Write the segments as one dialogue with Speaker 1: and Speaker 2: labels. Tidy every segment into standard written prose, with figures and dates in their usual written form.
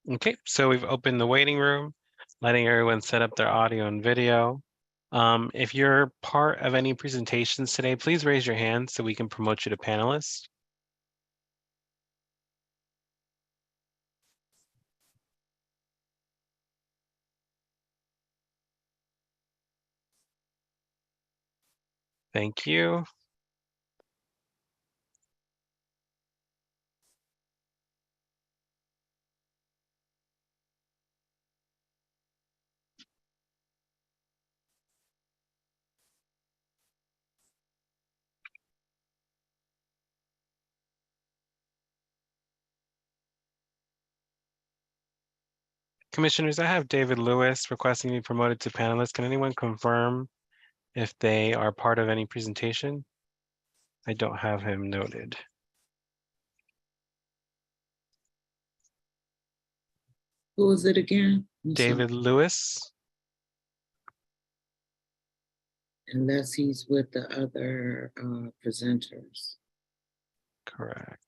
Speaker 1: Okay, so we've opened the waiting room, letting everyone set up their audio and video. If you're part of any presentations today, please raise your hand so we can promote you to panelist. Thank you. Commissioners, I have David Lewis requesting to be promoted to panelist. Can anyone confirm if they are part of any presentation? I don't have him noted.
Speaker 2: Who was it again?
Speaker 1: David Lewis.
Speaker 2: Unless he's with the other presenters.
Speaker 1: Correct.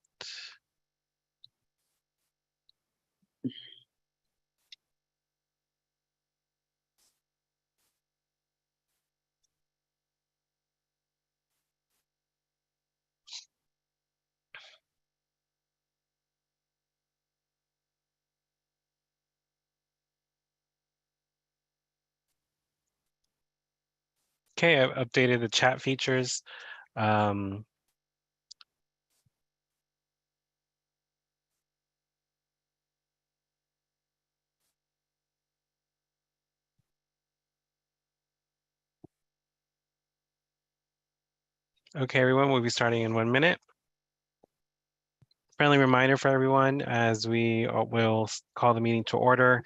Speaker 1: Okay, I've updated the chat features. Okay, everyone, we'll be starting in 1 minute. Friendly reminder for everyone as we will call the meeting to order.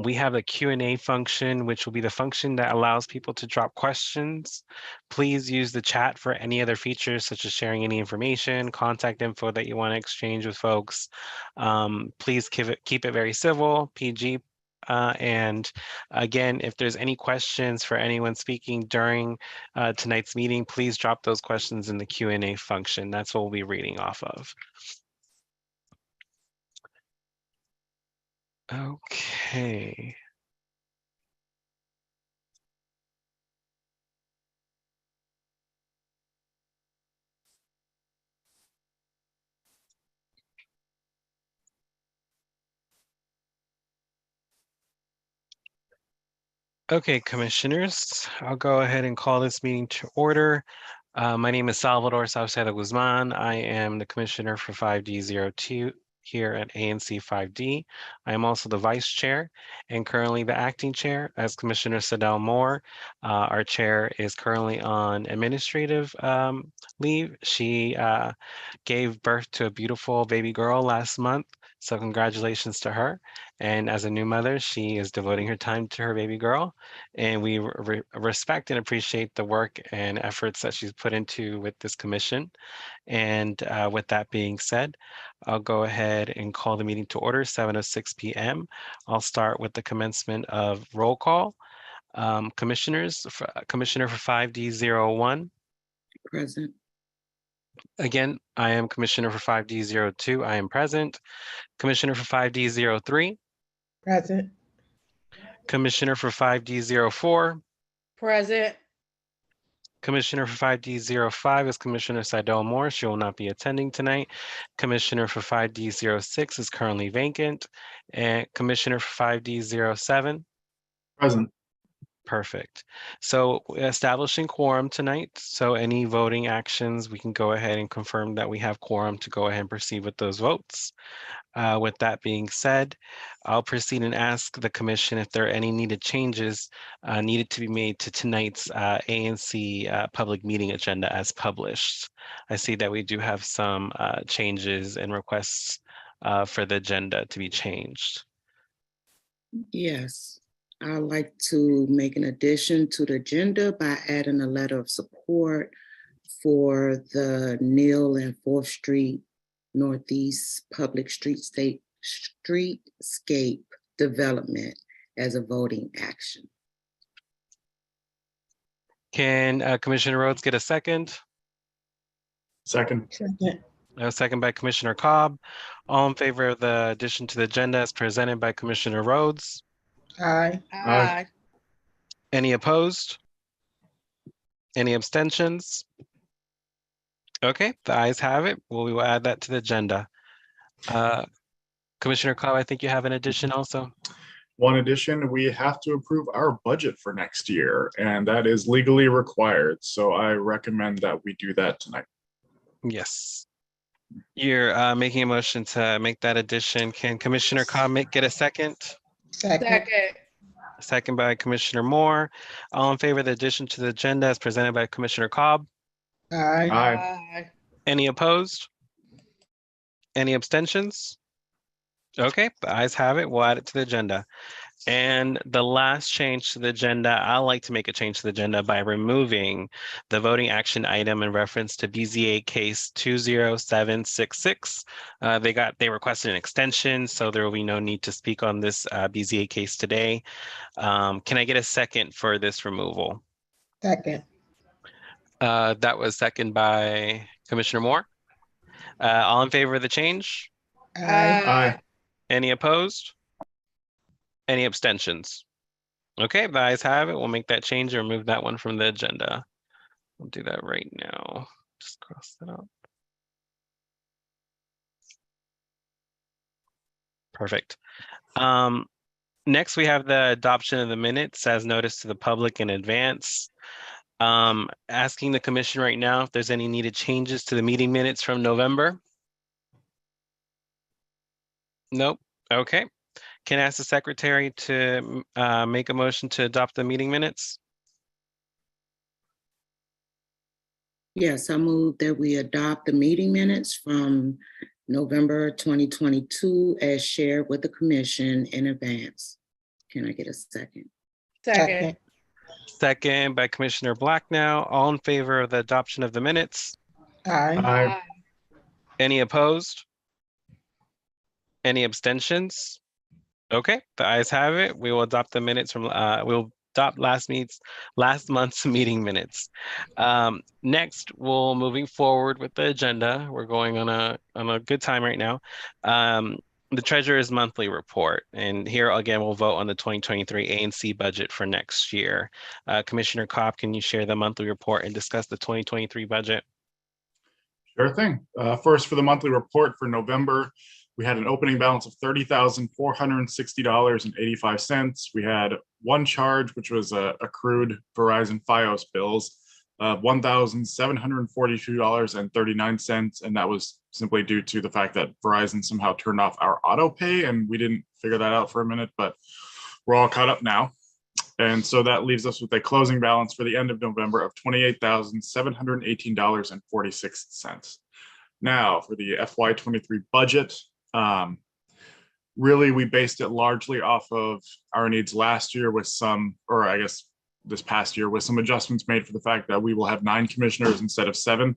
Speaker 1: We have a Q&A function, which will be the function that allows people to drop questions. Please use the chat for any other features, such as sharing any information, contact info that you want to exchange with folks. Please keep it very civil, PG. And again, if there's any questions for anyone speaking during tonight's meeting, please drop those questions in the Q&A function. That's what we'll be reading off of. Okay. Okay, commissioners, I'll go ahead and call this meeting to order. My name is Salvador Saucedo Guzman. I am the commissioner for 5D02 here at ANC 5D. I am also the vice chair and currently the acting chair as Commissioner Sadell Moore. Our chair is currently on administrative leave. She gave birth to a beautiful baby girl last month. So congratulations to her. And as a new mother, she is devoting her time to her baby girl. And we respect and appreciate the work and efforts that she's put into with this commission. And with that being said, I'll go ahead and call the meeting to order, 7:06 p.m. I'll start with the commencement of roll call. Commissioners, Commissioner for 5D01.
Speaker 2: Present.
Speaker 1: Again, I am Commissioner for 5D02. I am present. Commissioner for 5D03.
Speaker 3: Present.
Speaker 1: Commissioner for 5D04.
Speaker 3: Present.
Speaker 1: Commissioner for 5D05 is Commissioner Sidel Moore. She will not be attending tonight. Commissioner for 5D06 is currently vacant. And Commissioner for 5D07.
Speaker 4: Present.
Speaker 1: Perfect. So establishing quorum tonight. So any voting actions, we can go ahead and confirm that we have quorum to go ahead and proceed with those votes. With that being said, I'll proceed and ask the commission if there are any needed changes needed to be made to tonight's ANC public meeting agenda as published. I see that we do have some changes and requests for the agenda to be changed.
Speaker 2: Yes, I'd like to make an addition to the agenda by adding a letter of support for the Neal and 4th Street Northeast Public Streetscape development as a voting action.
Speaker 1: Can Commissioner Rhodes get a second?
Speaker 4: Second.
Speaker 3: Second.
Speaker 1: A second by Commissioner Cobb. All in favor of the addition to the agenda as presented by Commissioner Rhodes?
Speaker 3: Aye.
Speaker 4: Aye.
Speaker 1: Any opposed? Any abstentions? Okay, the ayes have it. Well, we will add that to the agenda. Commissioner Cobb, I think you have an addition also.
Speaker 4: One addition, we have to approve our budget for next year, and that is legally required. So I recommend that we do that tonight.
Speaker 1: Yes. You're making a motion to make that addition. Can Commissioner Cobb get a second?
Speaker 3: Second.
Speaker 1: Second by Commissioner Moore. All in favor of the addition to the agenda as presented by Commissioner Cobb?
Speaker 3: Aye.
Speaker 4: Aye.
Speaker 1: Any opposed? Any abstentions? Okay, the ayes have it. We'll add it to the agenda. And the last change to the agenda, I'd like to make a change to the agenda by removing the voting action item in reference to BZA case 20766. They requested an extension, so there will be no need to speak on this BZA case today. Can I get a second for this removal?
Speaker 3: Second.
Speaker 1: That was second by Commissioner Moore. All in favor of the change?
Speaker 3: Aye.
Speaker 4: Aye.
Speaker 1: Any opposed? Any abstentions? Okay, the ayes have it. We'll make that change and remove that one from the agenda. We'll do that right now. Just cross that out. Perfect. Next, we have the adoption of the minutes as noticed to the public in advance. Asking the commission right now if there's any needed changes to the meeting minutes from November. Nope. Okay. Can I ask the secretary to make a motion to adopt the meeting minutes?
Speaker 2: Yes, I move that we adopt the meeting minutes from November 2022 as shared with the commission in advance. Can I get a second?
Speaker 3: Second.
Speaker 1: Second by Commissioner Black now. All in favor of the adoption of the minutes?
Speaker 3: Aye.
Speaker 4: Aye.
Speaker 1: Any opposed? Any abstentions? Okay, the ayes have it. We will adopt the minutes from, we'll adopt last month's meeting minutes. Next, we'll moving forward with the agenda. We're going on a good time right now. The treasurer's monthly report, and here again, we'll vote on the 2023 ANC budget for next year. Commissioner Cobb, can you share the monthly report and discuss the 2023 budget?
Speaker 4: Sure thing. First, for the monthly report for November, we had an opening balance of $30,460.85. We had one charge, which was accrued Verizon Fios bills of $1,742.39, and that was simply due to the fact that Verizon somehow turned off our auto pay, and we didn't figure that out for a minute, but we're all caught up now. And so that leaves us with a closing balance for the end of November of $28,718.46. Now, for the FY23 budget, really, we based it largely off of our needs last year with some, or I guess this past year with some adjustments made for the fact that we will have 9 commissioners instead of 7.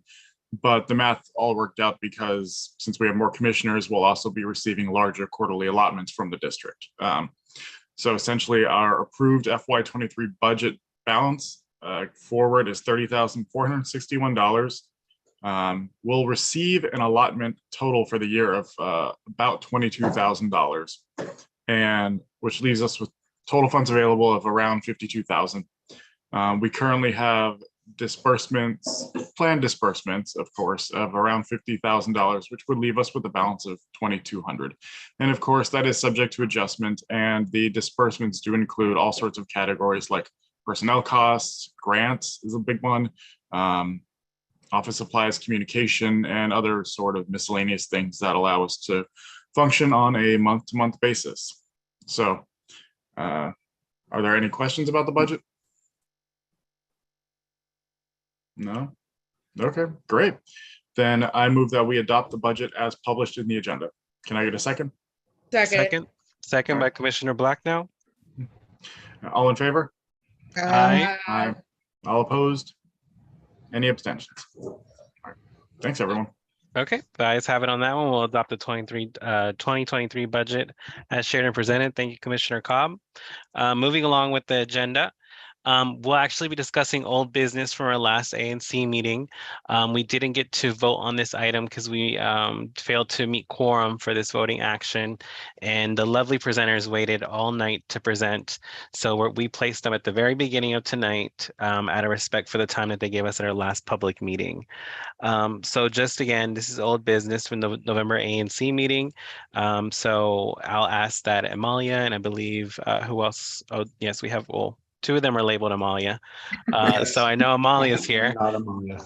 Speaker 4: But the math all worked out because since we have more commissioners, we'll also be receiving larger quarterly allotments from the district. So essentially our approved FY23 budget balance forward is $30,461. We'll receive an allotment total for the year of about $22,000, and which leaves us with total funds available of around $52,000. We currently have planned disbursements, of course, of around $50,000, which would leave us with a balance of $2,200. And of course, that is subject to adjustment, and the disbursements do include all sorts of categories like personnel costs, grants is a big one, office supplies, communication, and other sort of miscellaneous things that allow us to function on a month-to-month basis. So are there any questions about the budget? No? Okay, great. Then I move that we adopt the budget as published in the agenda. Can I get a second?
Speaker 3: Second.
Speaker 1: Second by Commissioner Black now.
Speaker 4: All in favor?
Speaker 1: Aye.
Speaker 4: Aye. All opposed? Any abstentions? All right. Thanks, everyone.
Speaker 1: Okay, the ayes have it on that one. We'll adopt the 2023 budget as shared and presented. Thank you, Commissioner Cobb. Moving along with the agenda, We'll actually be discussing old business from our last ANC meeting. We didn't get to vote on this item because we failed to meet quorum for this voting action. And the lovely presenters waited all night to present. So we placed them at the very beginning of tonight out of respect for the time that they gave us at our last public meeting. So just again, this is old business from the November ANC meeting. So I'll ask that Amalia and I believe who else? Oh, yes, we have, well, two of them are labeled Amalia. So I know Amalia's here.
Speaker 5: Not Amalia.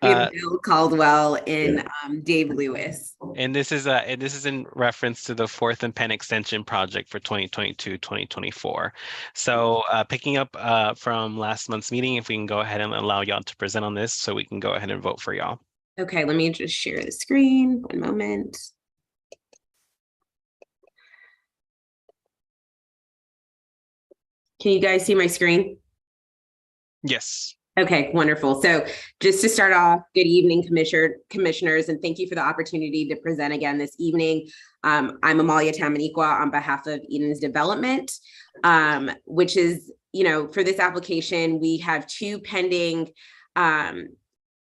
Speaker 6: We
Speaker 1: Uh,
Speaker 6: have Bill Caldwell and Dave Lewis.
Speaker 1: And this is in reference to the Fourth and Penn Extension project for 2022-2024. So picking up from last month's meeting, if we can go ahead and allow y'all to present on this so we can go ahead and vote for y'all.
Speaker 6: Okay, let me just share the screen. One moment. Can you guys see my screen?
Speaker 1: Yes.
Speaker 6: Okay, wonderful. So just to start off, good evening, commissioners, and thank you for the opportunity to present again this evening. I'm Amalia Tamaniqua on behalf of Eden's Development, which is, for this application, we have two pending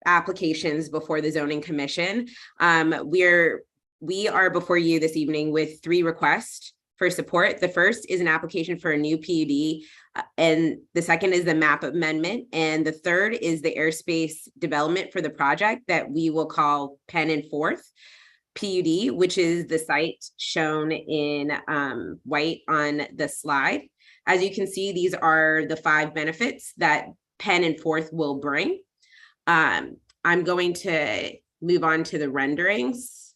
Speaker 6: applications before the Zoning Commission. We are before you this evening with three requests for support. The first is an application for a new PUD, and the second is the map amendment, and the third is the airspace development for the project that we will call Penn and Fourth PUD, which is the site shown in white on the slide. As you can see, these are the 5 benefits that Penn and Fourth will bring. I'm going to move on to the renderings.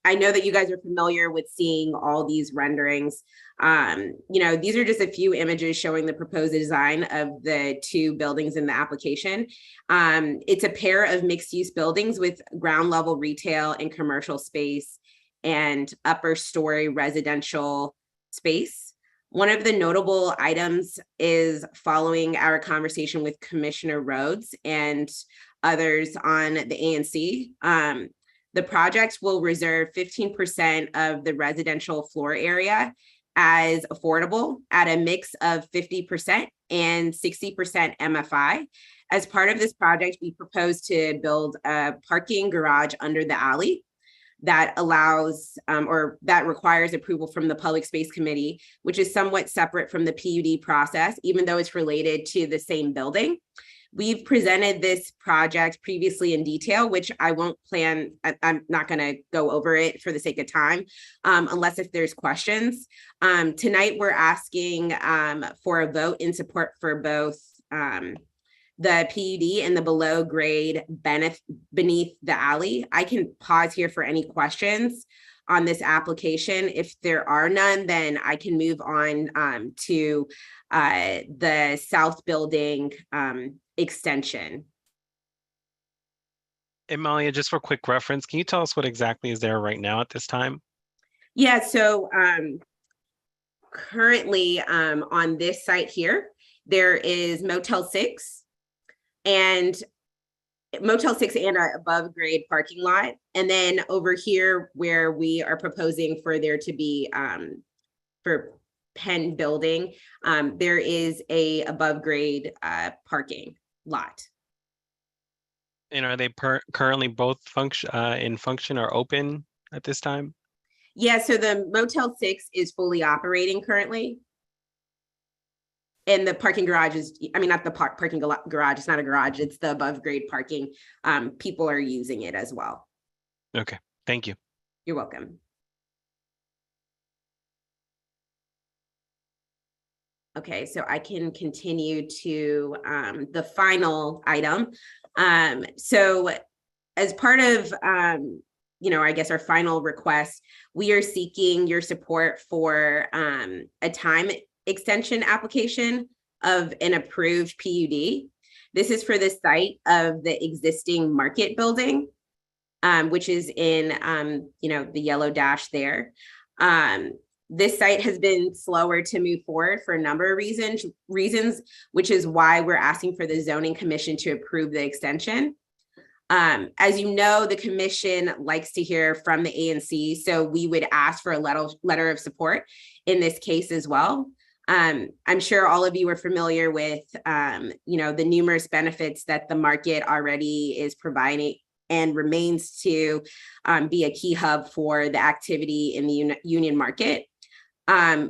Speaker 6: I know that you guys are familiar with seeing all these renderings. These are just a few images showing the proposed design of the 2 buildings in the application. It's a pair of mixed-use buildings with ground level retail and commercial space and upper story residential space. One of the notable items is following our conversation with Commissioner Rhodes and others on the ANC. The project will reserve 15% of the residential floor area as affordable at a mix of 50% and 60% MFI. As part of this project, we propose to build a parking garage under the alley that allows or that requires approval from the Public Space Committee, which is somewhat separate from the PUD process, even though it's related to the same building. We've presented this project previously in detail, which I won't plan, I'm not going to go over it for the sake of time, unless if there's questions. Tonight, we're asking for a vote in support for both the PUD and the below grade beneath the alley. I can pause here for any questions on this application. If there are none, then I can move on to the south building extension.
Speaker 1: Amalia, just for quick reference, can you tell us what exactly is there right now at this time?
Speaker 6: Yeah, so currently on this site here, there is Motel 6 and an above grade parking lot. And then over here where we are proposing for there to be for Penn building, there is a above grade parking lot.
Speaker 1: And are they currently both in function or open at this time?
Speaker 6: Yeah, so the Motel 6 is fully operating currently. And the parking garage is, not the parking garage, it's not a garage, it's the above grade parking. People are using it as well.
Speaker 1: Okay, thank you.
Speaker 6: You're welcome. Okay, so I can continue to the final item. So as part of, I guess our final request, we are seeking your support for a time extension application of an approved PUD. This is for the site of the existing market building, which is in, the yellow dash there. This site has been slower to move forward for a number of reasons, which is why we're asking for the Zoning Commission to approve the extension. As you know, the commission likes to hear from the ANC, so we would ask for a letter of support in this case as well. I'm sure all of you are familiar with, the numerous benefits that the market already is providing and remains to be a key hub for the activity in the union market.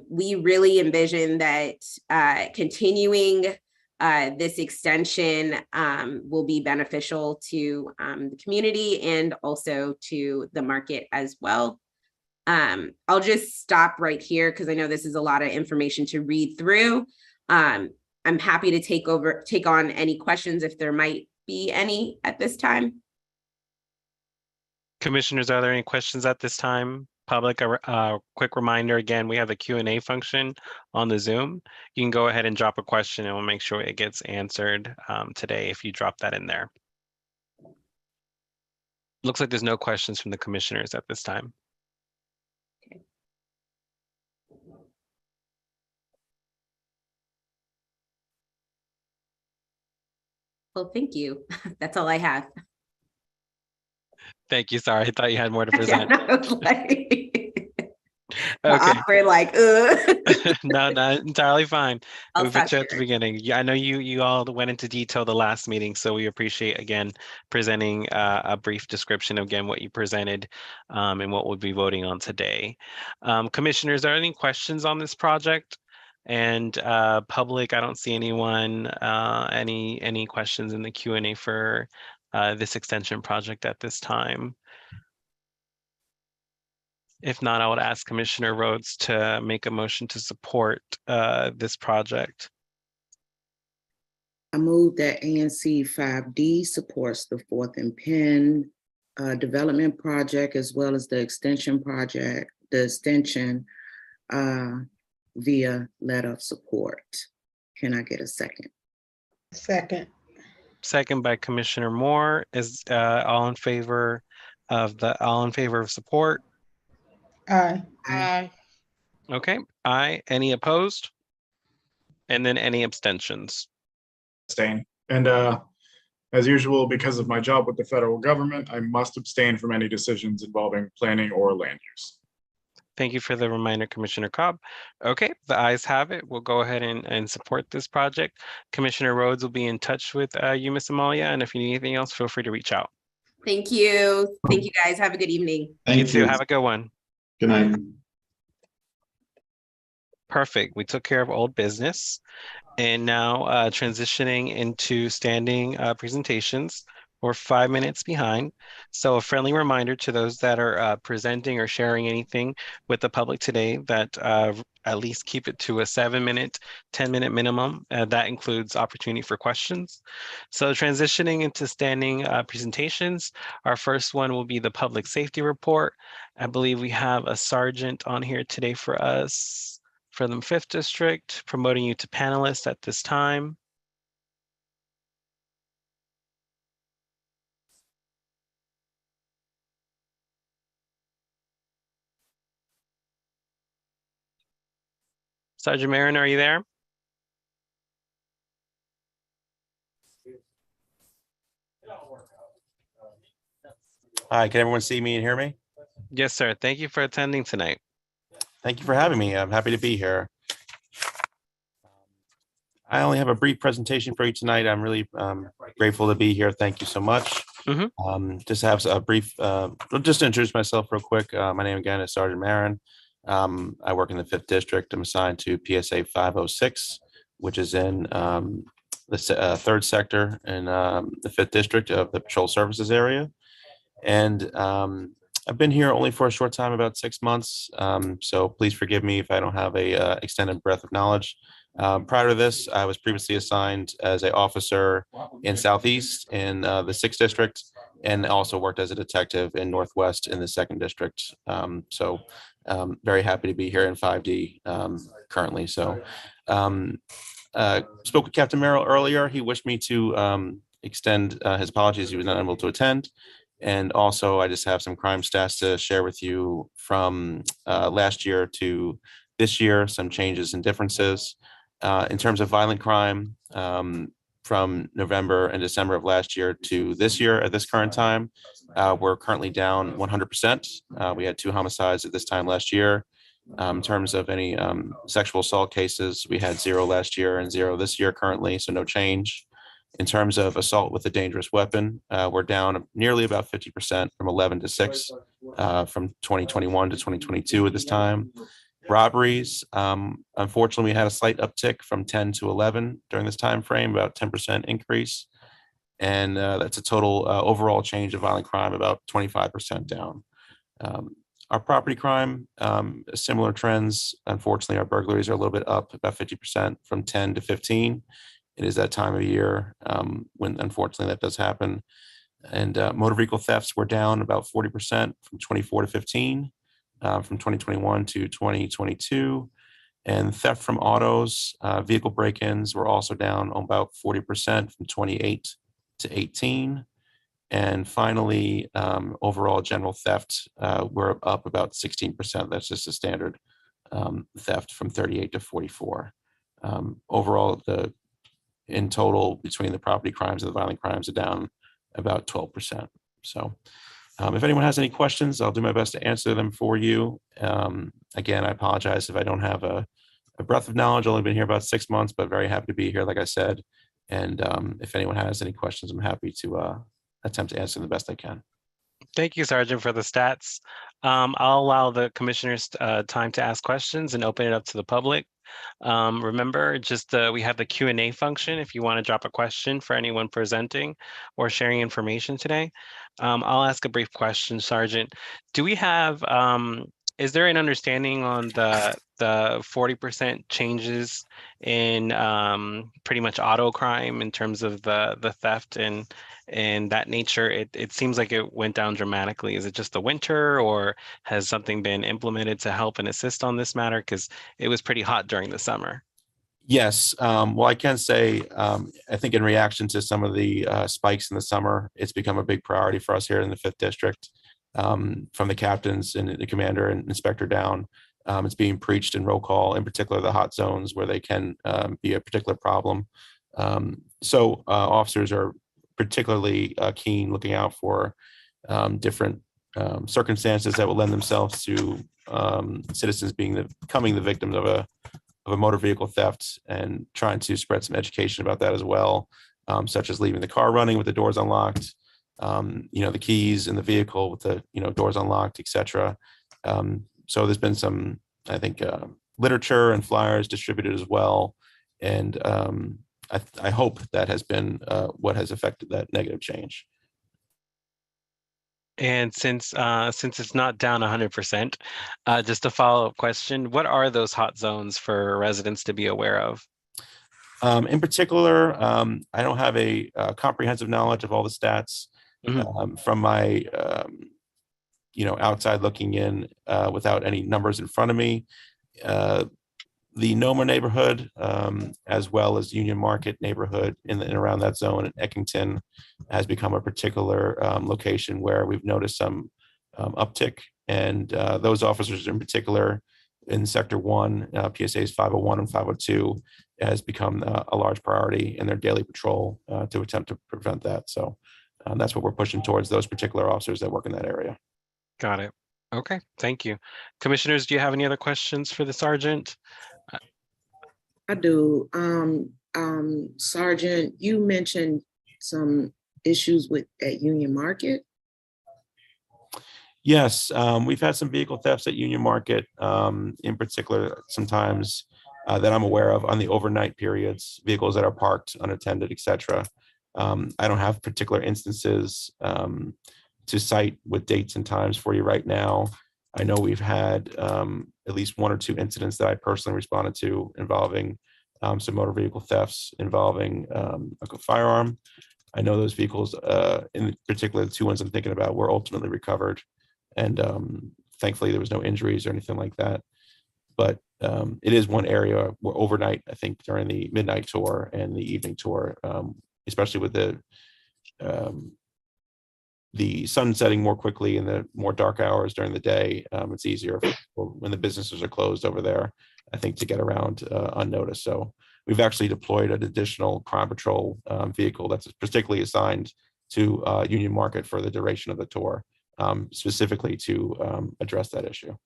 Speaker 6: We really envision that continuing this extension will be beneficial to the community and also to the market as well. I'll just stop right here because I know this is a lot of information to read through. I'm happy to take on any questions if there might be any at this time.
Speaker 1: Commissioners, are there any questions at this time? Public, a quick reminder, again, we have the Q&A function on the Zoom. You can go ahead and drop a question and we'll make sure it gets answered today if you drop that in there. Looks like there's no questions from the commissioners at this time.
Speaker 6: Okay. Well, thank you. That's all I have.
Speaker 1: Thank you. Sorry, I thought you had more to present. Okay.
Speaker 6: Awkward, like,
Speaker 1: No, not entirely fine.
Speaker 6: I'll
Speaker 1: We put
Speaker 6: stop
Speaker 1: you at the
Speaker 6: here.
Speaker 1: beginning. Yeah, I know you all went into detail the last meeting, so we appreciate again presenting a brief description of again what you presented and what we'll be voting on today. Commissioners, are there any questions on this project? And public, I don't see anyone. Any questions in the Q&A for this extension project at this time? If not, I would ask Commissioner Rhodes to make a motion to support this project.
Speaker 2: I move that ANC 5D supports the Fourth and Penn development project as well as the extension project, the extension via letter of support. Can I get a second?
Speaker 3: Second.
Speaker 1: Second by Commissioner Moore. Is all in favor of support?
Speaker 3: Aye.
Speaker 2: Aye.
Speaker 1: Okay, aye. Any opposed? And then any abstentions?
Speaker 4: Abstain. And as usual, because of my job with the federal government, I must abstain from any decisions involving planning or land use.
Speaker 1: Thank you for the reminder, Commissioner Cobb. Okay, the ayes have it. We'll go ahead and support this project. Commissioner Rhodes will be in touch with you, Ms. Amalia, and if you need anything else, feel free to reach out.
Speaker 6: Thank you. Thank you, guys. Have a good evening.
Speaker 1: You too. Have a good one.
Speaker 5: Good night.
Speaker 1: Perfect. We took care of old business. And now transitioning into standing presentations. We're 5 minutes behind. So a friendly reminder to those that are presenting or sharing anything with the public today that at least keep it to a 7-minute, 10-minute minimum. That includes opportunity for questions. So transitioning into standing presentations, our first one will be the public safety report. I believe we have a sergeant on here today for us. From the 5th District, promoting you to panelist at this time. Sergeant Marin, are you there?
Speaker 7: Hi, can everyone see me and hear me?
Speaker 1: Yes, sir. Thank you for attending tonight.
Speaker 7: Thank you for having me. I'm happy to be here. I only have a brief presentation for you tonight. I'm really grateful to be here. Thank you so much. Just have a brief, just to introduce myself real quick. My name again is Sergeant Marin. I work in the 5th District. I'm assigned to PSA 506, which is in the 3rd sector in the 5th District of the Patrol Services area. And I've been here only for a short time, about 6 months. So please forgive me if I don't have a extended breadth of knowledge. Prior to this, I was previously assigned as an officer in Southeast in the 6th District, and also worked as a detective in Northwest in the 2nd District. So very happy to be here in 5D currently. So spoke with Captain Merrill earlier. He wished me to extend his apologies. He was not able to attend. And also, I just have some crime stats to share with you from last year to this year, some changes and differences. In terms of violent crime, from November and December of last year to this year at this current time, we're currently down 100%. We had 2 homicides at this time last year, In terms of any sexual assault cases, we had 0 last year and 0 this year currently, so no change. In terms of assault with a dangerous weapon, we're down nearly about 50% from 11 to 6 from 2021 to 2022 at this time. Robberies, unfortunately, we had a slight uptick from 10 to 11 during this time frame, about 10% increase. And that's a total overall change of violent crime, about 25% down. Our property crime, similar trends. Unfortunately, our burglaries are a little bit up, about 50% from 10 to 15. It is that time of year when unfortunately that does happen. And motor vehicle thefts were down about 40% from 24 to 15, from 2021 to 2022. And theft from autos, vehicle break-ins were also down about 40% from 28 to 18. And finally, overall general theft, we're up about 16%. That's just a standard theft from 38 to 44. Overall, in total, between the property crimes and the violent crimes are down about 12%. So if anyone has any questions, I'll do my best to answer them for you. Again, I apologize if I don't have a breadth of knowledge. I've only been here about 6 months, but very happy to be here, like I said. And if anyone has any questions, I'm happy to attempt to answer them the best I can.
Speaker 1: Thank you, Sergeant, for the stats. I'll allow the commissioners time to ask questions and open it up to the public. Remember, just we have the Q&A function if you want to drop a question for anyone presenting or sharing information today. I'll ask a brief question, Sergeant. Do we have, is there an understanding on the 40% changes in pretty much auto crime in terms of the theft and that nature? It seems like it went down dramatically. Is it just the winter, or has something been implemented to help and assist on this matter? Because it was pretty hot during the summer.
Speaker 7: Yes. Well, I can say, I think in reaction to some of the spikes in the summer, it's become a big priority for us here in the 5th District, from the captains and the commander and inspector down. It's being preached in roll call, in particular the hot zones where they can be a particular problem. So officers are particularly keen looking out for different circumstances that will lend themselves to citizens becoming the victims of a motor vehicle theft, and trying to spread some education about that as well, such as leaving the car running with the doors unlocked, the keys in the vehicle with the doors unlocked, etc. So there's been some, I think, literature and flyers distributed as well, and I hope that has been what has affected that negative change.
Speaker 1: And since it's not down 100%, just a follow-up question: what are those hot zones for residents to be aware of?
Speaker 7: In particular, I don't have a comprehensive knowledge of all the stats. From my outside looking in, without any numbers in front of me. The Noma neighborhood, as well as Union Market neighborhood in and around that zone in Eckington, has become a particular location where we've noticed some uptick. And those officers in particular in Sector 1, PSAs 501 and 502, has become a large priority in their daily patrol to attempt to prevent that. So that's what we're pushing towards, those particular officers that work in that area.
Speaker 1: Got it. Okay, thank you. Commissioners, do you have any other questions for the sergeant?
Speaker 2: I do. Sergeant, you mentioned some issues at Union Market.
Speaker 7: Yes, we've had some vehicle thefts at Union Market, in particular, sometimes that I'm aware of on the overnight periods, vehicles that are parked unattended, etc. I don't have particular instances to cite with dates and times for you right now. I know we've had at least 1 or 2 incidents that I personally responded to involving some motor vehicle thefts involving a firearm. I know those vehicles, in particular, the 2 ones I'm thinking about, were ultimately recovered. And thankfully, there was no injuries or anything like that. But it is one area where overnight, I think during the midnight tour and the evening tour, especially with the sun setting more quickly in the more dark hours during the day, it's easier when the businesses are closed over there, I think, to get around unnoticed. So we've actually deployed an additional crime patrol vehicle that's particularly assigned to Union Market for the duration of the tour, specifically to address that issue.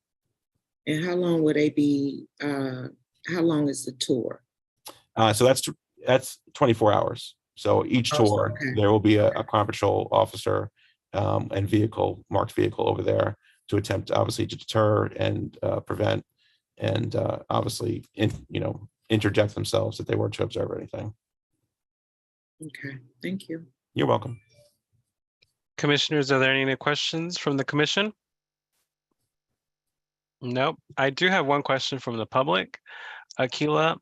Speaker 2: And how long will they be, how long is the tour?
Speaker 7: So that's 24 hours. So each
Speaker 2: Oh,
Speaker 7: tour,
Speaker 2: okay.
Speaker 7: there will be a crime patrol officer and marked vehicle over there to attempt, obviously, to deter and prevent and obviously, interject themselves if they were to observe anything.
Speaker 2: Okay, thank you.
Speaker 7: You're welcome.
Speaker 1: Commissioners, are there any questions from the commission? Nope. I do have one question from the public. Akila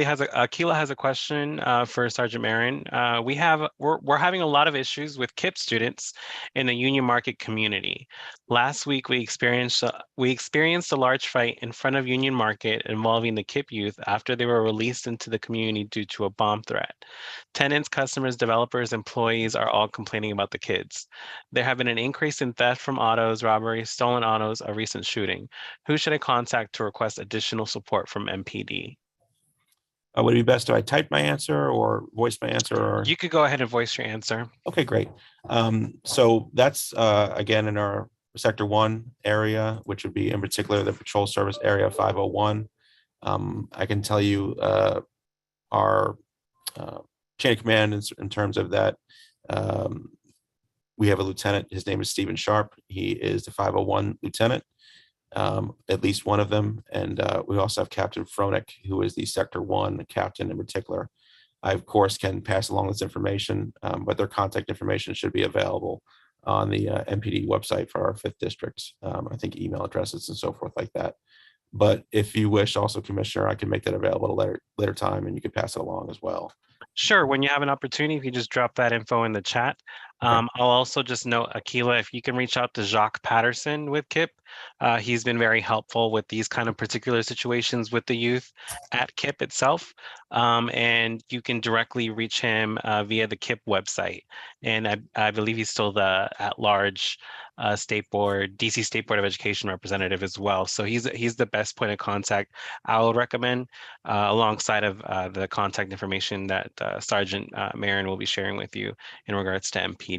Speaker 1: has a question for Sergeant Marin. We're having a lot of issues with KIPP students in the Union Market community. Last week we experienced a large fight in front of Union Market involving the KIPP youth after they were released into the community due to a bomb threat. Tenants, customers, developers, employees are all complaining about the kids. There have been an increase in theft from autos, robberies, stolen autos, a recent shooting. Who should I contact to request additional support from MPD?
Speaker 7: Would it be best if I type my answer or voice my answer? Or
Speaker 1: You could go ahead and voice your answer.
Speaker 7: okay, great. So that's again in our Sector 1 area, which would be in particular the Patrol Service Area 501. I can tell you our chain of command in terms of that. We have a lieutenant. His name is Stephen Sharp. He is the 501 lieutenant. At least one of them. And we also have Captain Fronek, who is the Sector 1 captain in particular. I, of course, can pass along this information, but their contact information should be available on the MPD website for our 5th district. I think email addresses and so forth like that. But if you wish, also, Commissioner, I can make that available at a later time and you can pass it along as well.
Speaker 1: Sure. When you have an opportunity, if you just drop that info in the chat. I'll also just note, Akila, if you can reach out to Jacques Patterson with KIPP. He's been very helpful with these kind of particular situations with the youth at KIPP itself. And you can directly reach him via the KIPP website. And I believe he's still the at-large DC State Board of Education representative as well. So he's the best point of contact I would recommend, alongside of the contact information that Sergeant Marin will be sharing with you in regards to MPD.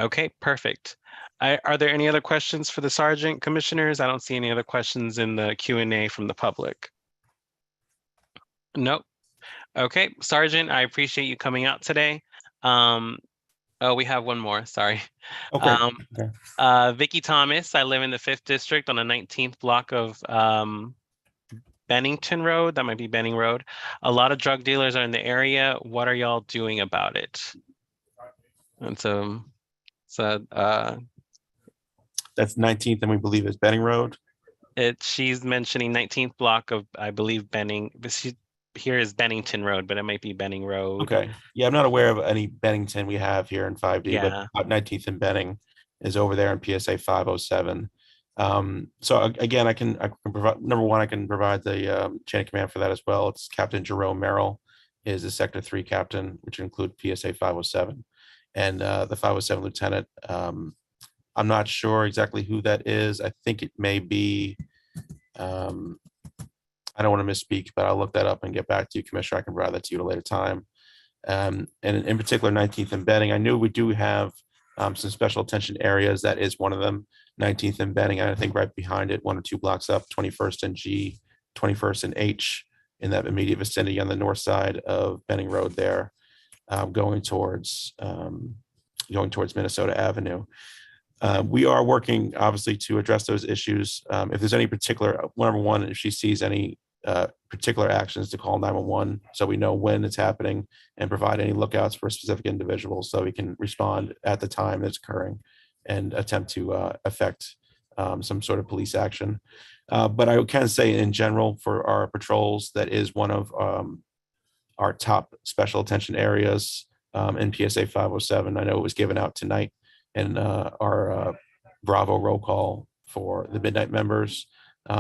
Speaker 1: Okay, perfect. Are there any other questions for the Sergeant, Commissioners? I don't see any other questions in the Q&A from the public. Nope. Okay, Sergeant, I appreciate you coming out today. Oh, we have one more, sorry.
Speaker 7: Okay.
Speaker 1: Vicky Thomas, I live in the 5th district on the 19th block of Bennington Road. That might be Benning Road. A lot of drug dealers are in the area. What are y'all doing about it? And so
Speaker 7: that's 19th and we believe is Benning Road.
Speaker 1: She's mentioning 19th block of, I believe, Benning. Here is Bennington Road, but it might be Benning Road.
Speaker 7: Okay. Yeah, I'm not aware of any Bennington we have here in 5D,
Speaker 1: Yeah.
Speaker 7: but 19th and Benning is over there in PSA 507. So again, I can provide, number one, I can provide the chain of command for that as well. It's Captain Jerome Merrill is the Sector 3 captain, which include PSA 507. And the 507 lieutenant, I'm not sure exactly who that is. I think it may be, I don't want to misspeak, but I'll look that up and get back to you, Commissioner. I can provide that to you at a later time. And in particular, 19th and Benning, I knew we do have some special attention areas. That is one of them, 19th and Benning. I think right behind it, 1 or 2 blocks up, 21st and G, 21st and H, in that immediate vicinity on the north side of Benning Road there, going towards Minnesota Avenue. We are working, obviously, to address those issues. If there's any particular, number one, if she sees any particular actions, to call 911 so we know when it's happening and provide any lookouts for specific individuals so we can respond at the time that's occurring and attempt to affect some sort of police action. But I can say in general for our patrols, that is one of our top special attention areas in PSA 507. I know it was given out tonight in our Bravo roll call for the midnight members.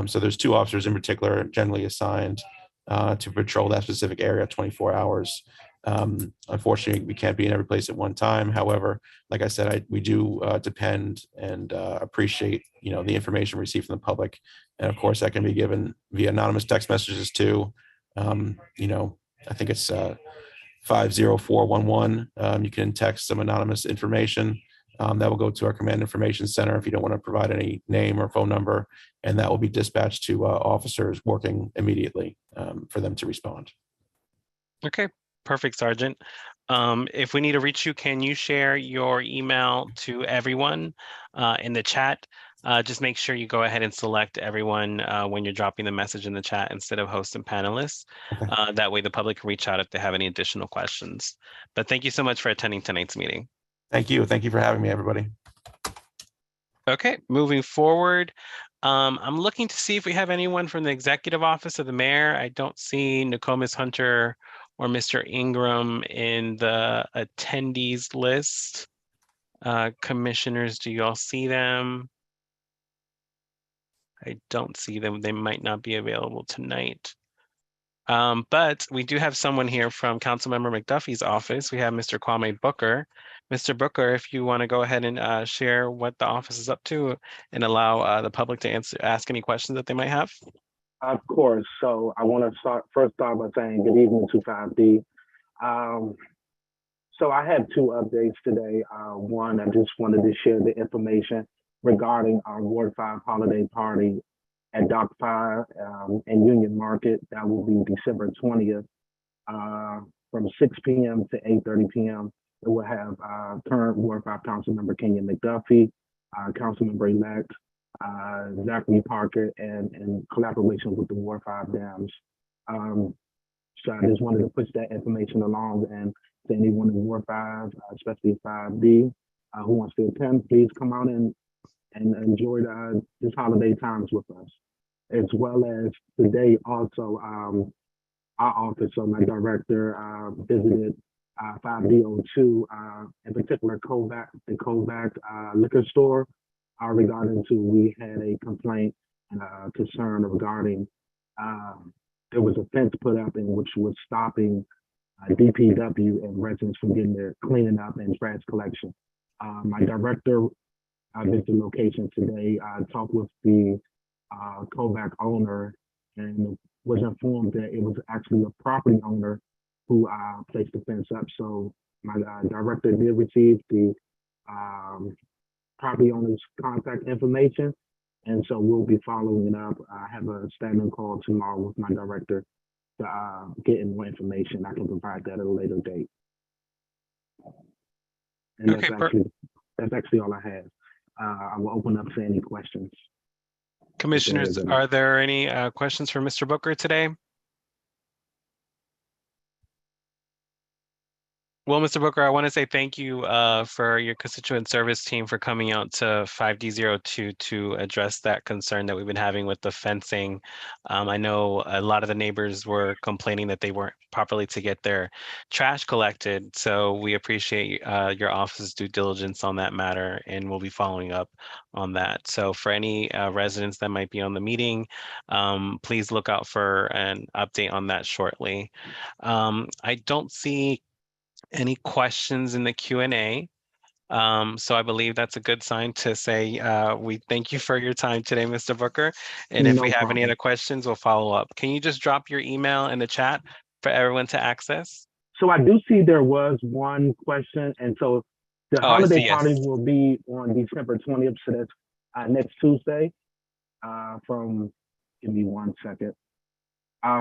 Speaker 7: So there's 2 officers in particular generally assigned to patrol that specific area 24 hours. Unfortunately, we can't be in every place at one time. However, like I said, we do depend and appreciate, the information received from the public. And of course, that can be given via anonymous text messages too. I think it's 50411. You can text some anonymous information That will go to our command information center if you don't want to provide any name or phone number, and that will be dispatched to officers working immediately for them to respond.
Speaker 1: Okay, perfect, Sergeant. If we need to reach you, can you share your email to everyone in the chat? Just make sure you go ahead and select everyone when you're dropping the message in the chat instead of host and panelists.
Speaker 7: Okay.
Speaker 1: That way the public can reach out if they have any additional questions. But thank you so much for attending tonight's meeting.
Speaker 7: Thank you. Thank you for having me, everybody.
Speaker 1: Okay, moving forward, I'm looking to see if we have anyone from the executive office of the mayor. I don't see Nokomis Hunter or Mr. Ingram in the attendees list. Commissioners, do you all see them? I don't see them. They might not be available tonight. But we do have someone here from Councilmember McDuffie's office. We have Mr. Kwame Booker. Mr. Booker, if you want to go ahead and share what the office is up to and allow the public to ask any questions that they might have.
Speaker 5: Of course. So I want to first start by saying good evening to 5D. So I have two updates today. One, I just wanted to share the information regarding our Ward 5 holiday party at Dock 5 in Union Market. That will be December 20th from 6 p.m. to 8:30 p.m. It will have current Ward 5 Councilmember Kenyon McDuffie, Councilmember-elect Zachary Parker, and in collaboration with the Ward 5 Dams. So I just wanted to push that information along, and to anyone in Ward 5, especially 5D, who wants to attend, please come out and enjoy this holiday times with us. As well as today also, our office, so my director visited 5D02, in particular the Kovac liquor store, regarding to we had a complaint and a concern regarding there was a fence put up in which was stopping DPW and residents from getting their cleaning up and trash collection. My director visited the location today, talked with the Kovac owner, and was informed that it was actually a property owner who placed the fence up. So my director did receive the property owner's contact information, and so we'll be following up. I have a standing call tomorrow with my director to get more information. I can provide that at a later date. And
Speaker 1: Okay,
Speaker 5: that's actually all I have. I will open up to any questions.
Speaker 1: Commissioners, are there any questions for Mr. Booker today? Well, Mr. Booker, I want to say thank you for your constituent service team for coming out to 5D02 to address that concern that we've been having with the fencing. I know a lot of the neighbors were complaining that they weren't properly to get their trash collected. So we appreciate your office's due diligence on that matter, and we'll be following up on that. So for any residents that might be on the meeting, please look out for an update on that shortly. I don't see any questions in the Q&A. So I believe that's a good sign to say we thank you for your time today, Mr. Booker. And if we have any other questions, we'll follow up. Can you just drop your email in the chat for everyone to access?
Speaker 5: So I do see there was one question. And so the holiday party will be on December 20th. So that's next Tuesday from, give me 1 second,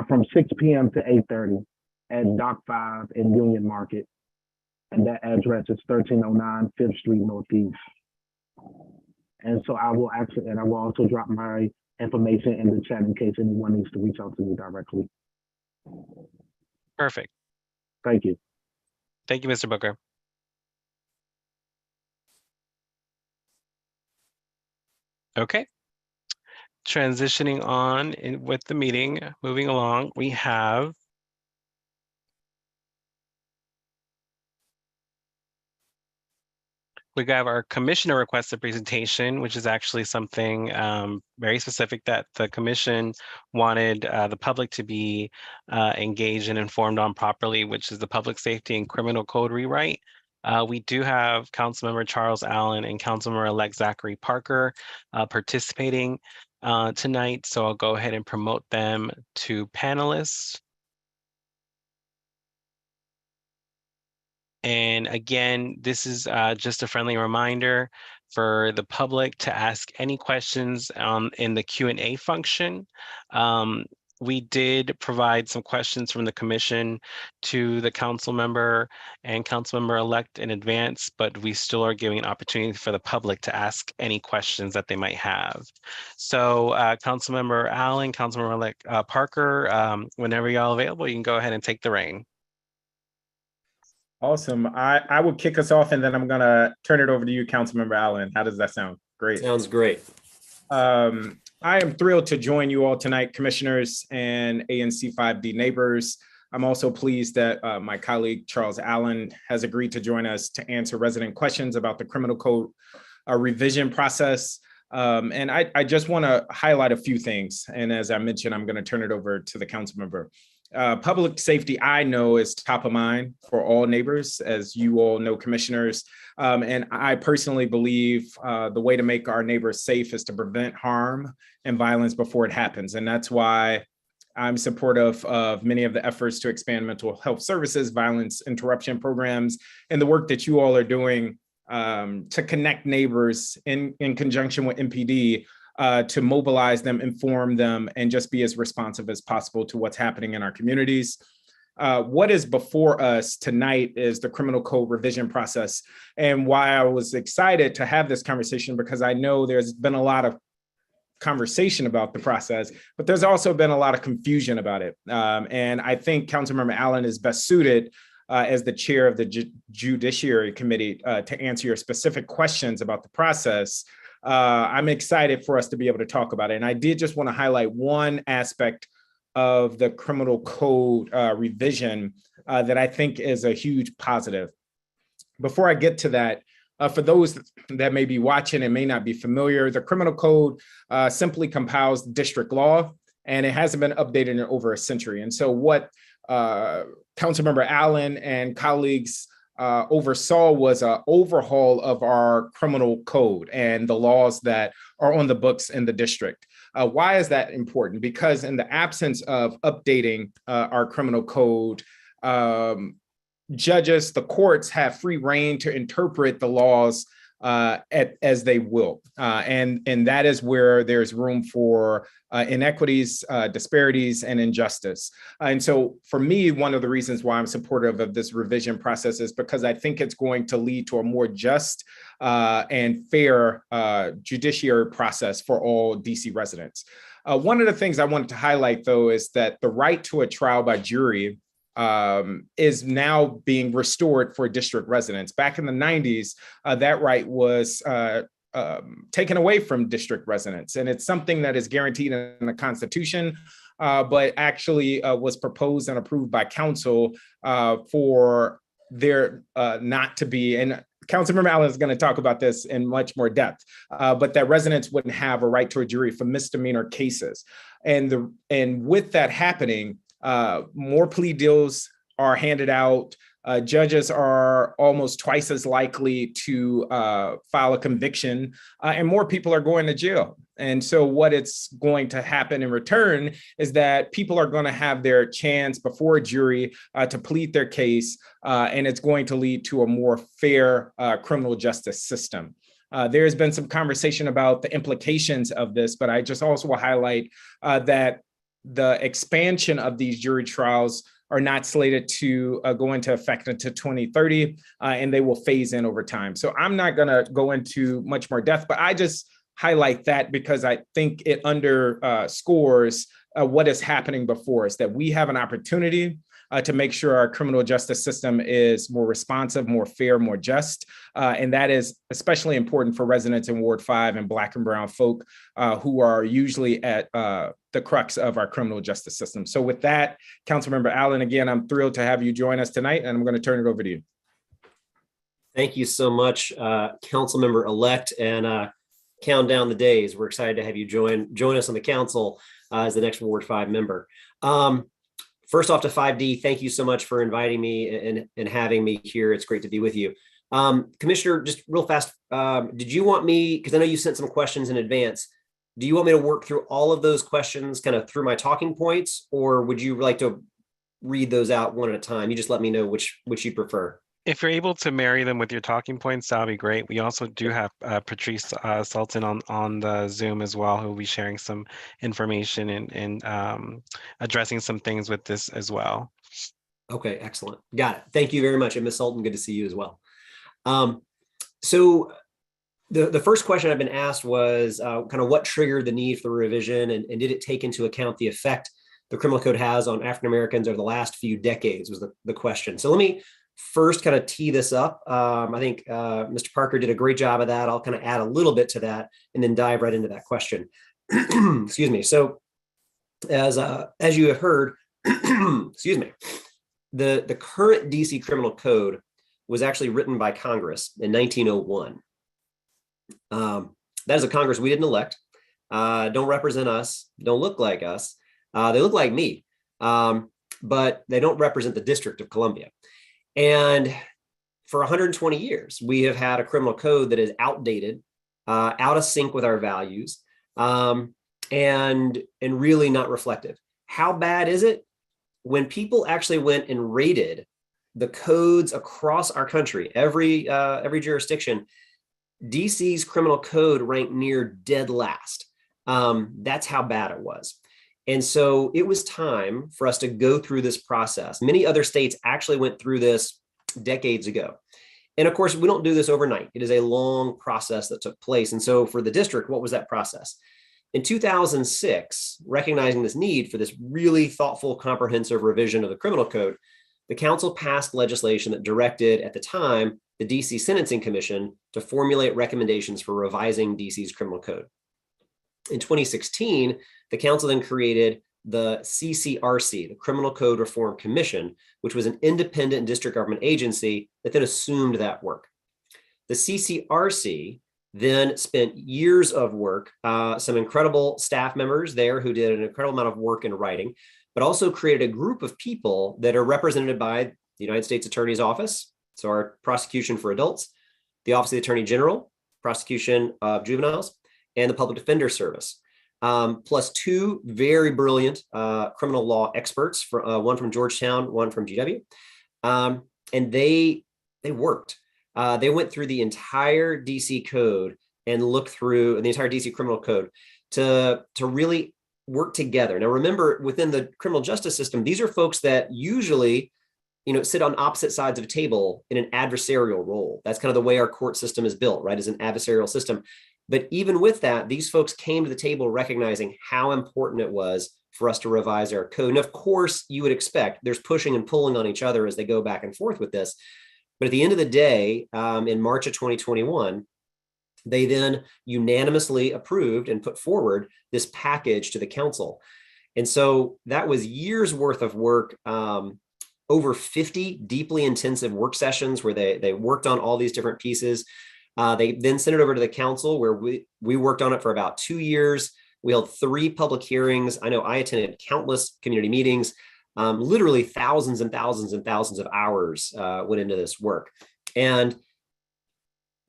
Speaker 5: from 6 p.m. to 8:30 at Dock 5 in Union Market. And that address is 1309 5th Street Northeast. And so I will also drop my information in the chat in case anyone needs to reach out to me directly.
Speaker 1: Perfect.
Speaker 5: Thank you.
Speaker 1: Thank you, Mr. Booker. Okay. Transitioning on with the meeting, moving along, we have our commissioner requested presentation, which is actually something very specific that the commission wanted the public to be engaged and informed on properly, which is the public safety and criminal code rewrite. We do have Councilmember Charles Allen and Councilmember-elect Zachary Parker participating tonight, so I'll go ahead and promote them to panelists. And again, this is just a friendly reminder for the public to ask any questions in the Q&A function. We did provide some questions from the commission to the council member and council member-elect in advance, but we still are giving an opportunity for the public to ask any questions that they might have. So Councilmember Allen, Councilmember-elect Parker, whenever y'all available, you can go ahead and take the reign.
Speaker 8: Awesome. I will kick us off and then I'm gonna turn it over to you, Councilmember Allen. How does that sound? Great.
Speaker 9: Sounds great.
Speaker 8: I am thrilled to join you all tonight, commissioners and ANC 5D neighbors. I'm also pleased that my colleague Charles Allen has agreed to join us to answer resident questions about the criminal code revision process. And I just want to highlight a few things. And as I mentioned, I'm going to turn it over to the council member. Public safety, I know, is top of mind for all neighbors, as you all know, commissioners. And I personally believe the way to make our neighbors safe is to prevent harm and violence before it happens. And that's why I'm supportive of many of the efforts to expand mental health services, violence interruption programs, and the work that you all are doing to connect neighbors in conjunction with MPD to mobilize them, inform them, and just be as responsive as possible to what's happening in our communities. What is before us tonight is the criminal code revision process. And why I was excited to have this conversation, because I know there's been a lot of conversation about the process, but there's also been a lot of confusion about it. And I think Councilmember Allen is best suited as the chair of the Judiciary Committee to answer your specific questions about the process. I'm excited for us to be able to talk about it. And I did just want to highlight one aspect of the criminal code revision that I think is a huge positive. Before I get to that, for those that may be watching and may not be familiar, the criminal code simply compiles district law, and it hasn't been updated in over a century. And so what Councilmember Allen and colleagues oversaw was an overhaul of our criminal code and the laws that are on the books in the district. Why is that important? Because in the absence of updating our criminal code, judges, the courts have free rein to interpret the laws as they will. And that is where there's room for inequities, disparities, and injustice. And so for me, one of the reasons why I'm supportive of this revision process is because I think it's going to lead to a more just and fair judiciary process for all DC residents. One of the things I wanted to highlight, though, is that the right to a trial by jury is now being restored for district residents. Back in the 90s, that right was taken away from district residents. And it's something that is guaranteed in the Constitution, but actually was proposed and approved by council for there not to be, and Councilmember Allen is going to talk about this in much more depth, but that residents wouldn't have a right to a jury for misdemeanor cases. And with that happening, more plea deals are handed out. Judges are almost twice as likely to file a conviction, and more people are going to jail. And so what it's going to happen in return is that people are going to have their chance before a jury to plead their case, and it's going to lead to a more fair criminal justice system. There's been some conversation about the implications of this, but I just also will highlight that the expansion of these jury trials are not slated to go into effect until 2030, and they will phase in over time. So I'm not going to go into much more depth, but I just highlight that because I think it underscores what is happening before us, that we have an opportunity to make sure our criminal justice system is more responsive, more fair, more just. And that is especially important for residents in Ward 5 and Black and Brown folk who are usually at the crux of our criminal justice system. So with that, Councilmember Allen, again, I'm thrilled to have you join us tonight, and I'm going to turn it over to you.
Speaker 9: Thank you so much, Councilmember-elect, and count down the days. We're excited to have you join us on the council as the next Ward 5 member. First off to 5D, thank you so much for inviting me and having me here. It's great to be with you. Commissioner, just real fast, did you want me, because I know you sent some questions in advance, do you want me to work through all of those questions kind of through my talking points, or would you like to read those out one at a time? You just let me know which you prefer.
Speaker 1: If you're able to marry them with your talking points, that'll be great. We also do have Patrice Sultan on the Zoom as well, who will be sharing some information and addressing some things with this as well.
Speaker 9: Okay, excellent. Got it. Thank you very much. And Ms. Sultan, good to see you as well. So the first question I've been asked was kind of what triggered the need for the revision, and did it take into account the effect the criminal code has on African Americans over the last few decades, was the question. So let me first kind of tee this up. I think Mr. Parker did a great job of that. I'll kind of add a little bit to that and then dive right into that question. Excuse me. So as you have heard, excuse me, the current DC criminal code was actually written by Congress in 1901. That is a Congress we didn't elect, don't represent us, don't look like us. They look like me, but they don't represent the District of Columbia. And for 120 years, we have had a criminal code that is outdated, out of sync with our values, and really not reflective. How bad is it? When people actually went and rated the codes across our country, every jurisdiction, DC's criminal code ranked near dead last. That's how bad it was. And so it was time for us to go through this process. Many other states actually went through this decades ago. And of course, we don't do this overnight. It is a long process that took place. And so for the district, what was that process? In 2006, recognizing this need for this really thoughtful, comprehensive revision of the criminal code, the council passed legislation that directed, at the time, the DC Sentencing Commission to formulate recommendations for revising DC's criminal code. In 2016, the council then created the CCRC, the Criminal Code Reform Commission, which was an independent district government agency that then assumed that work. The CCRC then spent years of work, some incredible staff members there who did an incredible amount of work in writing, but also created a group of people that are represented by the United States Attorney's Office, so our prosecution for adults, the Office of the Attorney General, prosecution of juveniles, and the Public Defender Service, plus two very brilliant criminal law experts, one from Georgetown, one from GW. And they worked. They went through the entire DC code and looked through the entire DC criminal code to really work together. Now, remember, within the criminal justice system, these are folks that usually, sit on opposite sides of a table in an adversarial role. That's kind of the way our court system is built, right? As an adversarial system. But even with that, these folks came to the table recognizing how important it was for us to revise our code. And of course, you would expect there's pushing and pulling on each other as they go back and forth with this. But at the end of the day, in March of 2021, they then unanimously approved and put forward this package to the council. And so that was years worth of work, over 50 deeply intensive work sessions where they worked on all these different pieces. They then sent it over to the council where we worked on it for about 2 years. We held 3 public hearings. I know I attended countless community meetings. Literally thousands and thousands and thousands of hours went into this work. And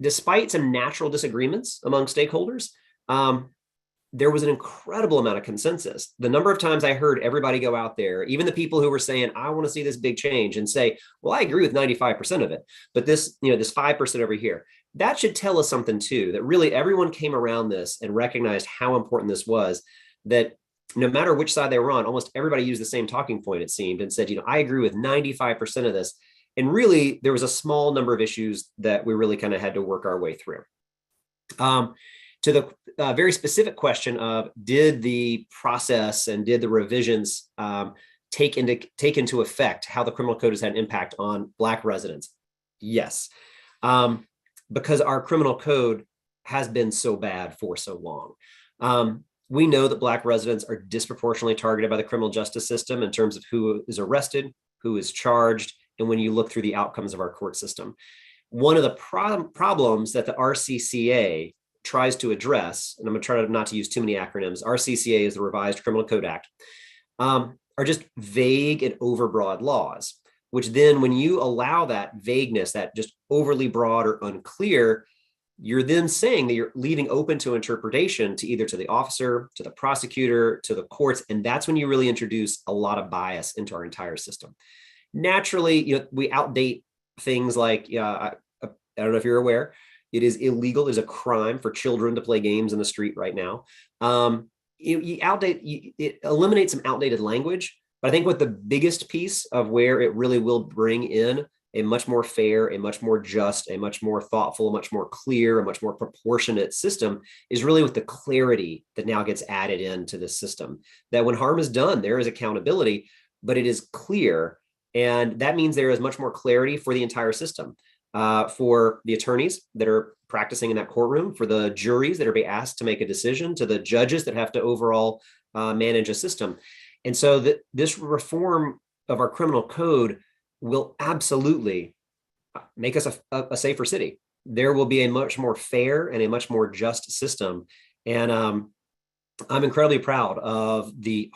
Speaker 9: despite some natural disagreements among stakeholders, there was an incredible amount of consensus. The number of times I heard everybody go out there, even the people who were saying, I want to see this big change, and say, well, I agree with 95% of it, but this 5% over here, that should tell us something too, that really everyone came around this and recognized how important this was, that no matter which side they were on, almost everybody used the same talking point, it seemed, and said, I agree with 95% of this. And really, there was a small number of issues that we really kind of had to work our way through. To the very specific question of, did the process and did the revisions take into effect how the criminal code has had an impact on Black residents? Yes, because our criminal code has been so bad for so long. We know that Black residents are disproportionately targeted by the criminal justice system in terms of who is arrested, who is charged, and when you look through the outcomes of our court system. One of the problems that the RCCA tries to address, and I'm going to try not to use too many acronyms, RCCA is the Revised Criminal Code Act, are just vague and overbroad laws, which then when you allow that vagueness, that just overly broad or unclear, you're then saying that you're leaving open to interpretation to either to the officer, to the prosecutor, to the courts, and that's when you really introduce a lot of bias into our entire system. Naturally, we outdate things like, I don't know if you're aware, it is illegal, it is a crime for children to play games in the street right now. It eliminates some outdated language, but I think what the biggest piece of where it really will bring in a much more fair, a much more just, a much more thoughtful, a much more clear, a much more proportionate system is really with the clarity that now gets added into the system. That when harm is done, there is accountability, but it is clear. And that means there is much more clarity for the entire system, for the attorneys that are practicing in that courtroom, for the juries that are being asked to make a decision, to the judges that have to overall manage a system. And so this reform of our criminal code will absolutely make us a safer city. There will be a much more fair and a much more just system. And I'm incredibly proud of the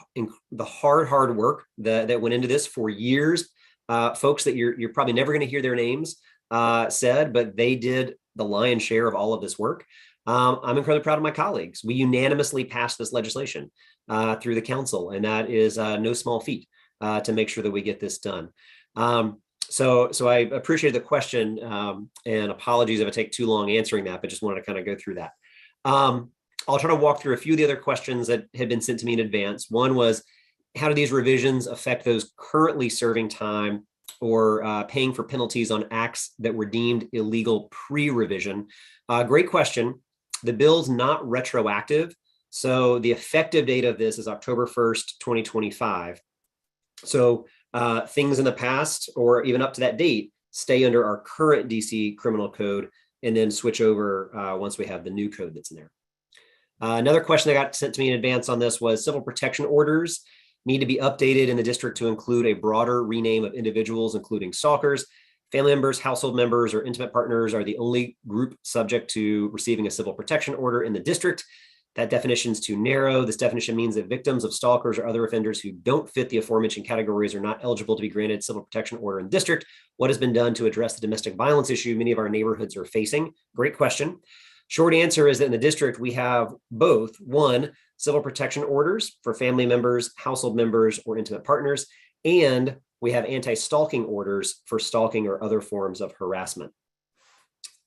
Speaker 9: hard work that went into this for years. Folks that you're probably never going to hear their names said, but they did the lion's share of all of this work. I'm incredibly proud of my colleagues. We unanimously passed this legislation through the council, and that is no small feat to make sure that we get this done. So I appreciate the question, and apologies if I take too long answering that, but just wanted to kind of go through that. I'll try to walk through a few of the other questions that had been sent to me in advance. One was, how do these revisions affect those currently serving time or paying for penalties on acts that were deemed illegal pre-revision? Great question. The bill's not retroactive. So the effective date of this is October 1st, 2025. So things in the past or even up to that date stay under our current DC criminal code and then switch over once we have the new code that's in there. Another question that got sent to me in advance on this was civil protection orders need to be updated in the district to include a broader rename of individuals, including stalkers. Family members, household members, or intimate partners are the only group subject to receiving a civil protection order in the district. That definition is too narrow. This definition means that victims of stalkers or other offenders who don't fit the aforementioned categories are not eligible to be granted civil protection order in the district. What has been done to address the domestic violence issue many of our neighborhoods are facing? Great question. Short answer is that in the district, we have both, one, civil protection orders for family members, household members, or intimate partners, and we have anti-stalking orders for stalking or other forms of harassment.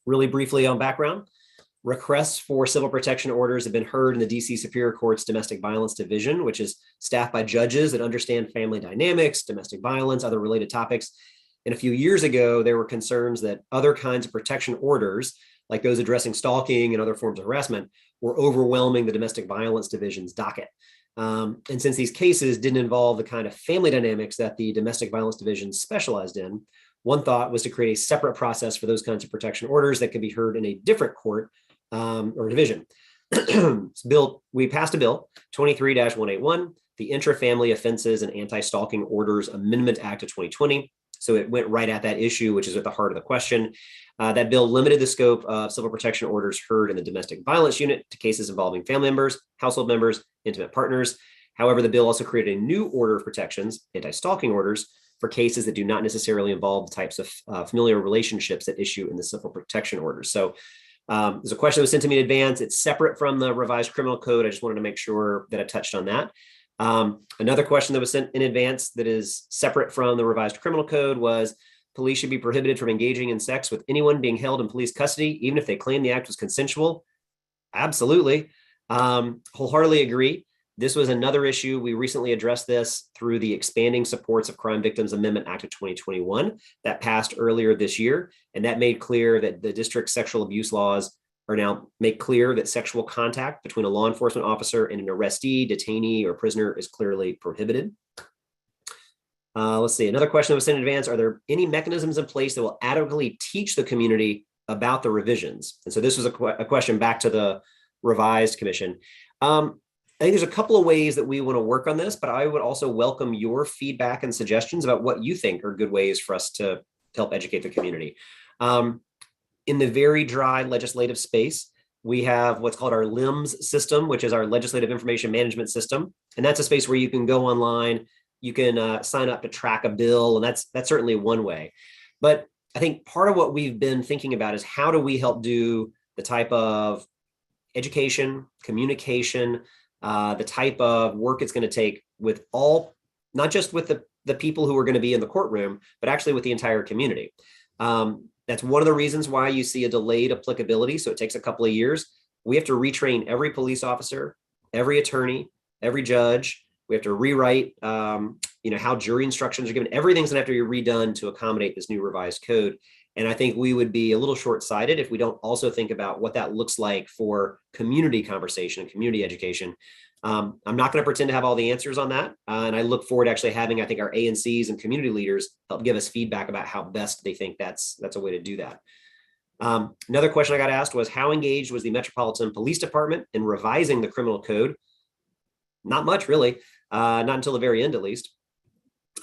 Speaker 9: Really briefly on background, requests for civil protection orders have been heard in the DC Superior Court's Domestic Violence Division, which is staffed by judges that understand family dynamics, domestic violence, other related topics. And a few years ago, there were concerns that other kinds of protection orders, like those addressing stalking and other forms of harassment, were overwhelming the Domestic Violence Division's docket. And since these cases didn't involve the kind of family dynamics that the Domestic Violence Division specialized in, one thought was to create a separate process for those kinds of protection orders that could be heard in a different court or division. We passed a bill, 23-181, the Intra-Family Offenses and Anti-Stalking Orders Amendment Act of 2020. So it went right at that issue, which is at the heart of the question. That bill limited the scope of civil protection orders heard in the domestic violence unit to cases involving family members, household members, intimate partners. However, the bill also created a new order of protections, anti-stalking orders, for cases that do not necessarily involve the types of familial relationships that issue in the civil protection orders. So there's a question that was sent to me in advance. It's separate from the revised criminal code. I just wanted to make sure that I touched on that. Another question that was sent in advance that is separate from the revised criminal code was, police should be prohibited from engaging in sex with anyone being held in police custody, even if they claim the act was consensual. Absolutely. Wholeheartedly agree. This was another issue. We recently addressed this through the Expanding Supports of Crime Victims Amendment Act of 2021 that passed earlier this year. And that made clear that the district's sexual abuse laws are now make clear that sexual contact between a law enforcement officer and an arrestee, detainee, or prisoner is clearly prohibited. Let's see, another question that was sent in advance. Are there any mechanisms in place that will adequately teach the community about the revisions? And so this was a question back to the revised commission. I think there's a couple of ways that we want to work on this, but I would also welcome your feedback and suggestions about what you think are good ways for us to help educate the community. In the very dry legislative space, we have what's called our LIMS system, which is our Legislative Information Management System. And that's a space where you can go online, you can sign up to track a bill, and that's certainly one way. But I think part of what we've been thinking about is how do we help do the type of education, communication, the type of work it's going to take with all, not just with the people who are going to be in the courtroom, but actually with the entire community. That's one of the reasons why you see a delayed applicability. So it takes a couple of years. We have to retrain every police officer, every attorney, every judge. We have to rewrite, how jury instructions are given. Everything's gonna have to be redone to accommodate this new revised code. And I think we would be a little short-sighted if we don't also think about what that looks like for community conversation and community education. I'm not going to pretend to have all the answers on that. And I look forward to actually having, I think, our ANCs and community leaders help give us feedback about how best they think that's a way to do that. Another question I got asked was, how engaged was the Metropolitan Police Department in revising the criminal code? Not much, really, not until the very end, at least.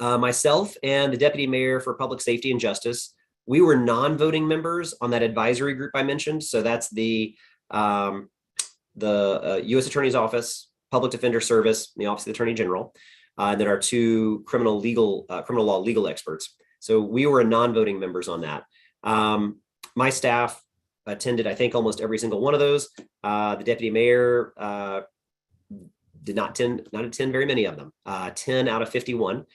Speaker 9: Myself and the Deputy Mayor for Public Safety and Justice, we were non-voting members on that advisory group I mentioned. So that's the U.S. Attorney's Office, Public Defender Service, and the Office of the Attorney General, and then our two criminal law legal experts. So we were non-voting members on that. My staff attended, I think, almost every single one of those. The Deputy Mayor did not attend very many of them, 10 out of 51.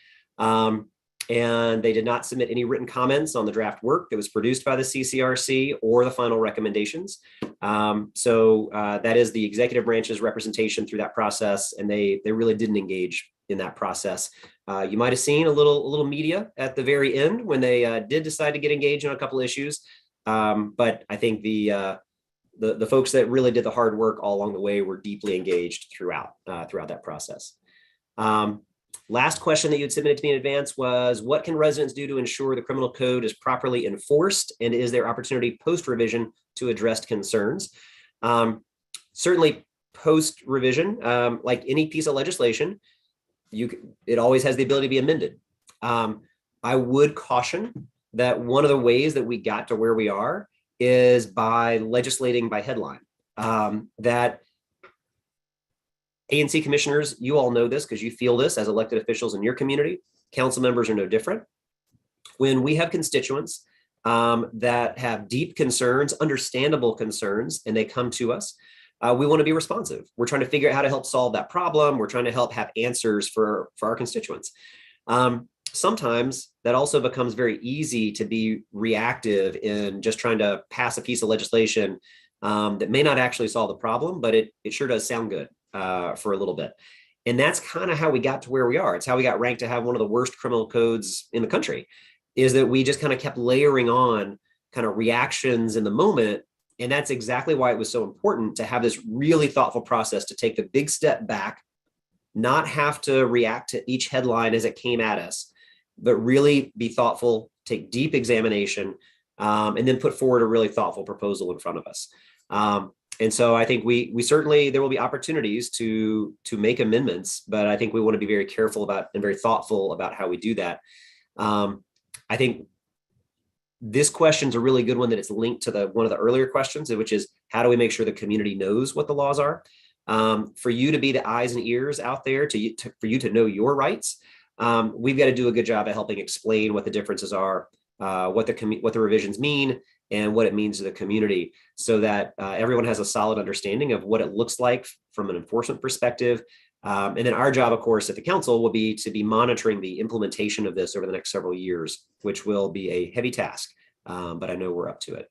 Speaker 9: And they did not submit any written comments on the draft work that was produced by the CCRC or the final recommendations. So that is the executive branch's representation through that process, and they really didn't engage in that process. You might have seen a little media at the very end when they did decide to get engaged on a couple issues, but I think the folks that really did the hard work all along the way were deeply engaged throughout that process. Last question that you had submitted to me in advance was, what can residents do to ensure the criminal code is properly enforced? And is there opportunity post-revision to address concerns? Certainly post-revision, like any piece of legislation, it always has the ability to be amended. I would caution that one of the ways that we got to where we are is by legislating by headline. That ANC commissioners, you all know this because you feel this as elected officials in your community. Council members are no different. When we have constituents that have deep concerns, understandable concerns, and they come to us, we want to be responsive. We're trying to figure out how to help solve that problem. We're trying to help have answers for our constituents. Sometimes that also becomes very easy to be reactive in just trying to pass a piece of legislation that may not actually solve the problem, but it sure does sound good for a little bit. And that's kind of how we got to where we are. It's how we got ranked to have one of the worst criminal codes in the country, is that we just kind of kept layering on kind of reactions in the moment. And that's exactly why it was so important to have this really thoughtful process to take the big step back, not have to react to each headline as it came at us, but really be thoughtful, take deep examination, and then put forward a really thoughtful proposal in front of us. And so I think we certainly, there will be opportunities to make amendments, but I think we want to be very careful about and very thoughtful about how we do that. I think this question is a really good one, that it's linked to one of the earlier questions, which is, how do we make sure the community knows what the laws are? For you to be the eyes and ears out there, for you to know your rights, we've got to do a good job of helping explain what the differences are, what the revisions mean, and what it means to the community, so that everyone has a solid understanding of what it looks like from an enforcement perspective. And then our job, of course, at the council will be to be monitoring the implementation of this over the next several years, which will be a heavy task, but I know we're up to it.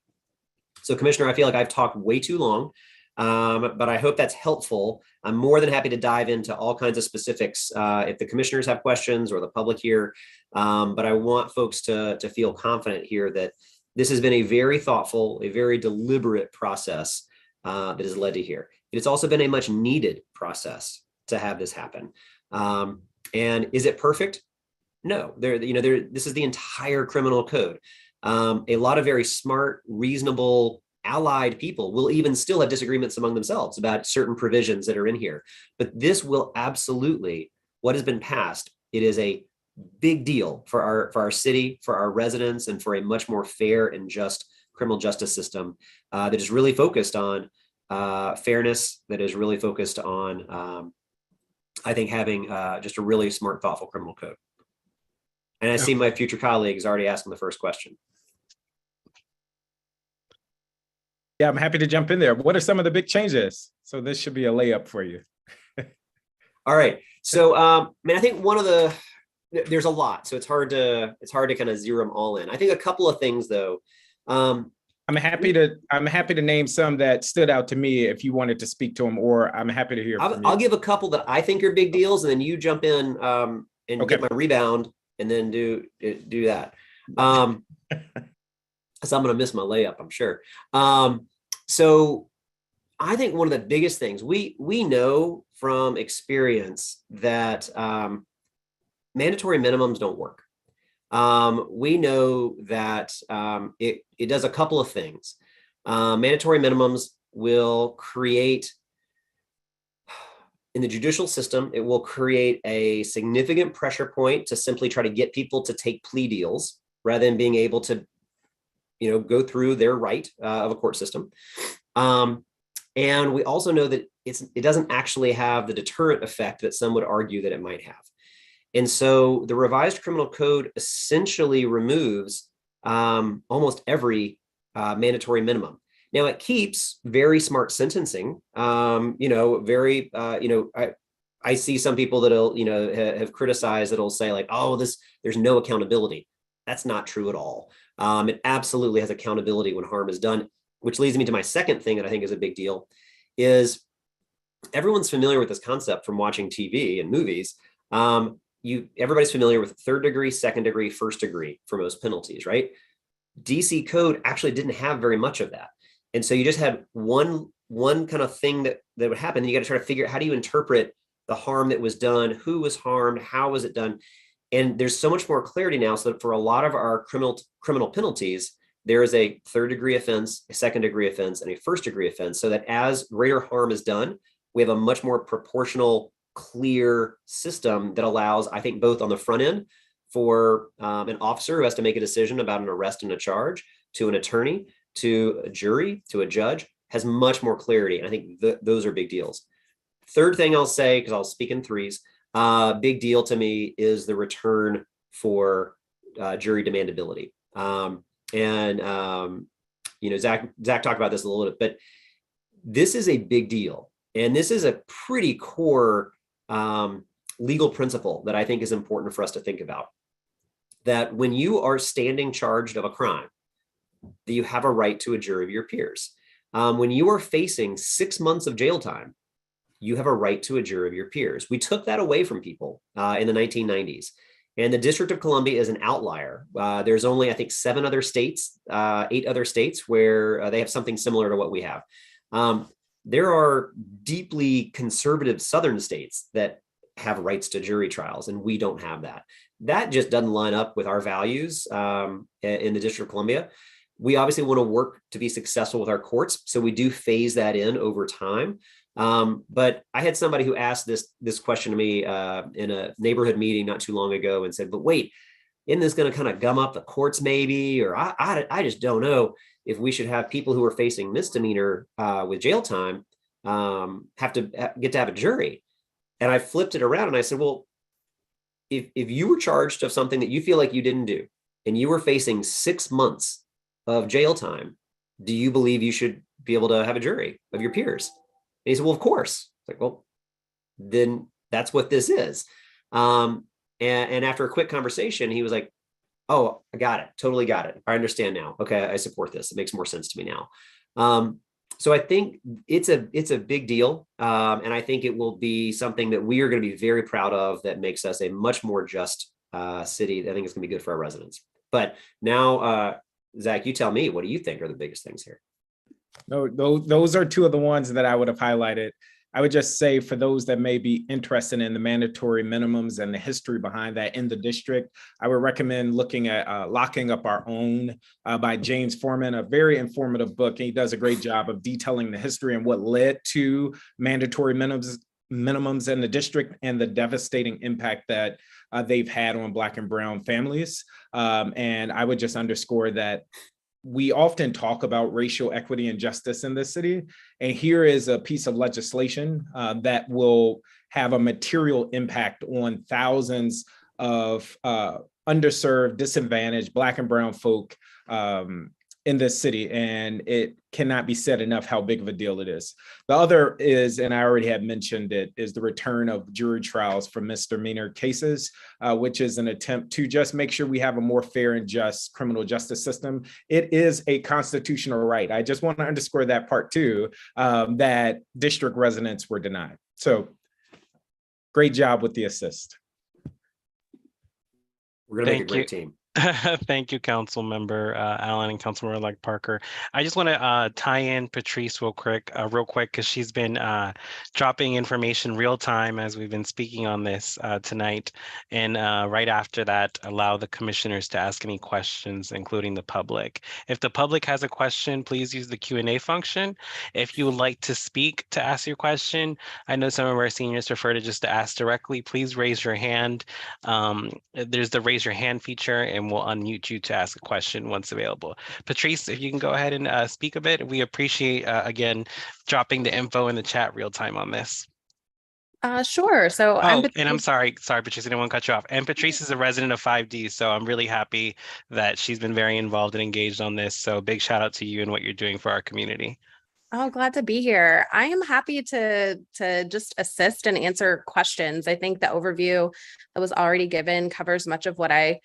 Speaker 9: So, Commissioner, I feel like I've talked way too long, but I hope that's helpful. I'm more than happy to dive into all kinds of specifics if the commissioners have questions or the public here, but I want folks to feel confident here that this has been a very thoughtful, a very deliberate process that has led to here. It's also been a much needed process to have this happen. And is it perfect? No. This is the entire criminal code. A lot of very smart, reasonable, allied people will even still have disagreements among themselves about certain provisions that are in here. But this will absolutely, what has been passed, it is a big deal for our city, for our residents, and for a much more fair and just criminal justice system that is really focused on fairness, that is really focused on, I think, having just a really smart, thoughtful criminal code. And I see my future colleagues already asking the first question.
Speaker 8: Yeah, I'm happy to jump in there. What are some of the big changes? So this should be a layup for you.
Speaker 9: All right. So, I think one of the there's a lot, so it's hard to kind of zero them all in. I think a couple of things though.
Speaker 8: I'm happy to name some that stood out to me if you wanted to speak to them, or I'm happy to hear from you.
Speaker 9: I'll give a couple that I think are big deals, and then you jump in and get my rebound, and then do that. So I'm going to miss my layup, I'm sure. So I think one of the biggest things we know from experience that mandatory minimums don't work. We know that it does a couple of things. Mandatory minimums will create, in the judicial system, it will create a significant pressure point to simply try to get people to take plea deals rather than being able to, go through their right of a court system. And we also know that it doesn't actually have the deterrent effect that some would argue that it might have. And so the revised criminal code essentially removes almost every mandatory minimum. Now it keeps very smart sentencing. I see some people that'll, have criticized that'll say like, oh, there's no accountability. That's not true at all. It absolutely has accountability when harm is done, which leads me to my second thing that I think is a big deal is everyone's familiar with this concept from watching TV and movies. Everybody's familiar with third degree, second degree, first degree for most penalties, right? DC code actually didn't have very much of that. And so you just had one kind of thing that would happen. And you got to try to figure out how do you interpret the harm that was done, who was harmed, how was it done? And there's so much more clarity now, so that for a lot of our criminal penalties, there is a third degree offense, a second degree offense, and a first degree offense, so that as greater harm is done, we have a much more proportional, clear system that allows, I think, both on the front end for an officer who has to make a decision about an arrest and a charge, to an attorney, to a jury, to a judge, has much more clarity. And I think those are big deals. Third thing I'll say, because I'll speak in threes, big deal to me is the return for jury demandability. Zach talked about this a little bit, but this is a big deal. And this is a pretty core legal principle that I think is important for us to think about. That when you are standing charged of a crime, that you have a right to a jury of your peers. When you are facing 6 months of jail time, you have a right to a jury of your peers. We took that away from people in the 1990s. And the District of Columbia is an outlier. There's only, I think, 8 other states where they have something similar to what we have. There are deeply conservative Southern states that have rights to jury trials, and we don't have that. That just doesn't line up with our values in the District of Columbia. We obviously want to work to be successful with our courts, so we do phase that in over time. But I had somebody who asked this question to me in a neighborhood meeting not too long ago and said, but wait, isn't this going to kind of gum up the courts maybe? Or I just don't know if we should have people who are facing misdemeanor with jail time have to get to have a jury. And I flipped it around and I said, well, if you were charged of something that you feel like you didn't do and you were facing 6 months of jail time, do you believe you should be able to have a jury of your peers? And he said, well, of course. It's like, well, then that's what this is. And after a quick conversation, he was like, oh, I got it. Totally got it. I understand now. Okay, I support this. It makes more sense to me now. So I think it's a big deal. And I think it will be something that we are going to be very proud of that makes us a much more just city. I think it's going to be good for our residents. But now, Zach, you tell me, what do you think are the biggest things here?
Speaker 8: No, those are two of the ones that I would have highlighted. I would just say for those that may be interested in the mandatory minimums and the history behind that in the district, I would recommend looking at Locking Up Our Own by James Foreman, a very informative book. And he does a great job of detailing the history and what led to mandatory minimums in the district and the devastating impact that they've had on Black and Brown families. And I would just underscore that we often talk about racial equity and justice in this city. And here is a piece of legislation that will have a material impact on thousands of underserved, disadvantaged Black and Brown folk in this city, and it cannot be said enough how big of a deal it is. The other is, and I already have mentioned it, is the return of jury trials for misdemeanor cases, which is an attempt to just make sure we have a more fair and just criminal justice system. It is a constitutional right. I just want to underscore that part too, that district residents were denied. So great job with the assist.
Speaker 9: We're going to make a
Speaker 1: Thank
Speaker 9: great
Speaker 1: you.
Speaker 9: team.
Speaker 1: Thank you, Council Member Allen and Councilmember-elect Parker. I just want to tie in Patrice real quick, because she's been dropping information real time as we've been speaking on this tonight. And right after that, allow the commissioners to ask any questions, including the public. If the public has a question, please use the Q&A function. If you would like to speak to ask your question, I know some of our seniors prefer to just to ask directly. Please raise your hand. There's the raise your hand feature, and we'll unmute you to ask a question once available. Patrice, if you can go ahead and speak a bit, we appreciate, again, dropping the info in the chat real time on this.
Speaker 10: Sure. So
Speaker 1: and I'm sorry, Patrice, I didn't want to cut you off. And Patrice is a resident of 5D, so I'm really happy that she's been very involved and engaged on this. So big shout out to you and what you're doing for our community.
Speaker 10: Oh, glad to be here. I am happy to just assist and answer questions. I think the overview that was already given covers much of what I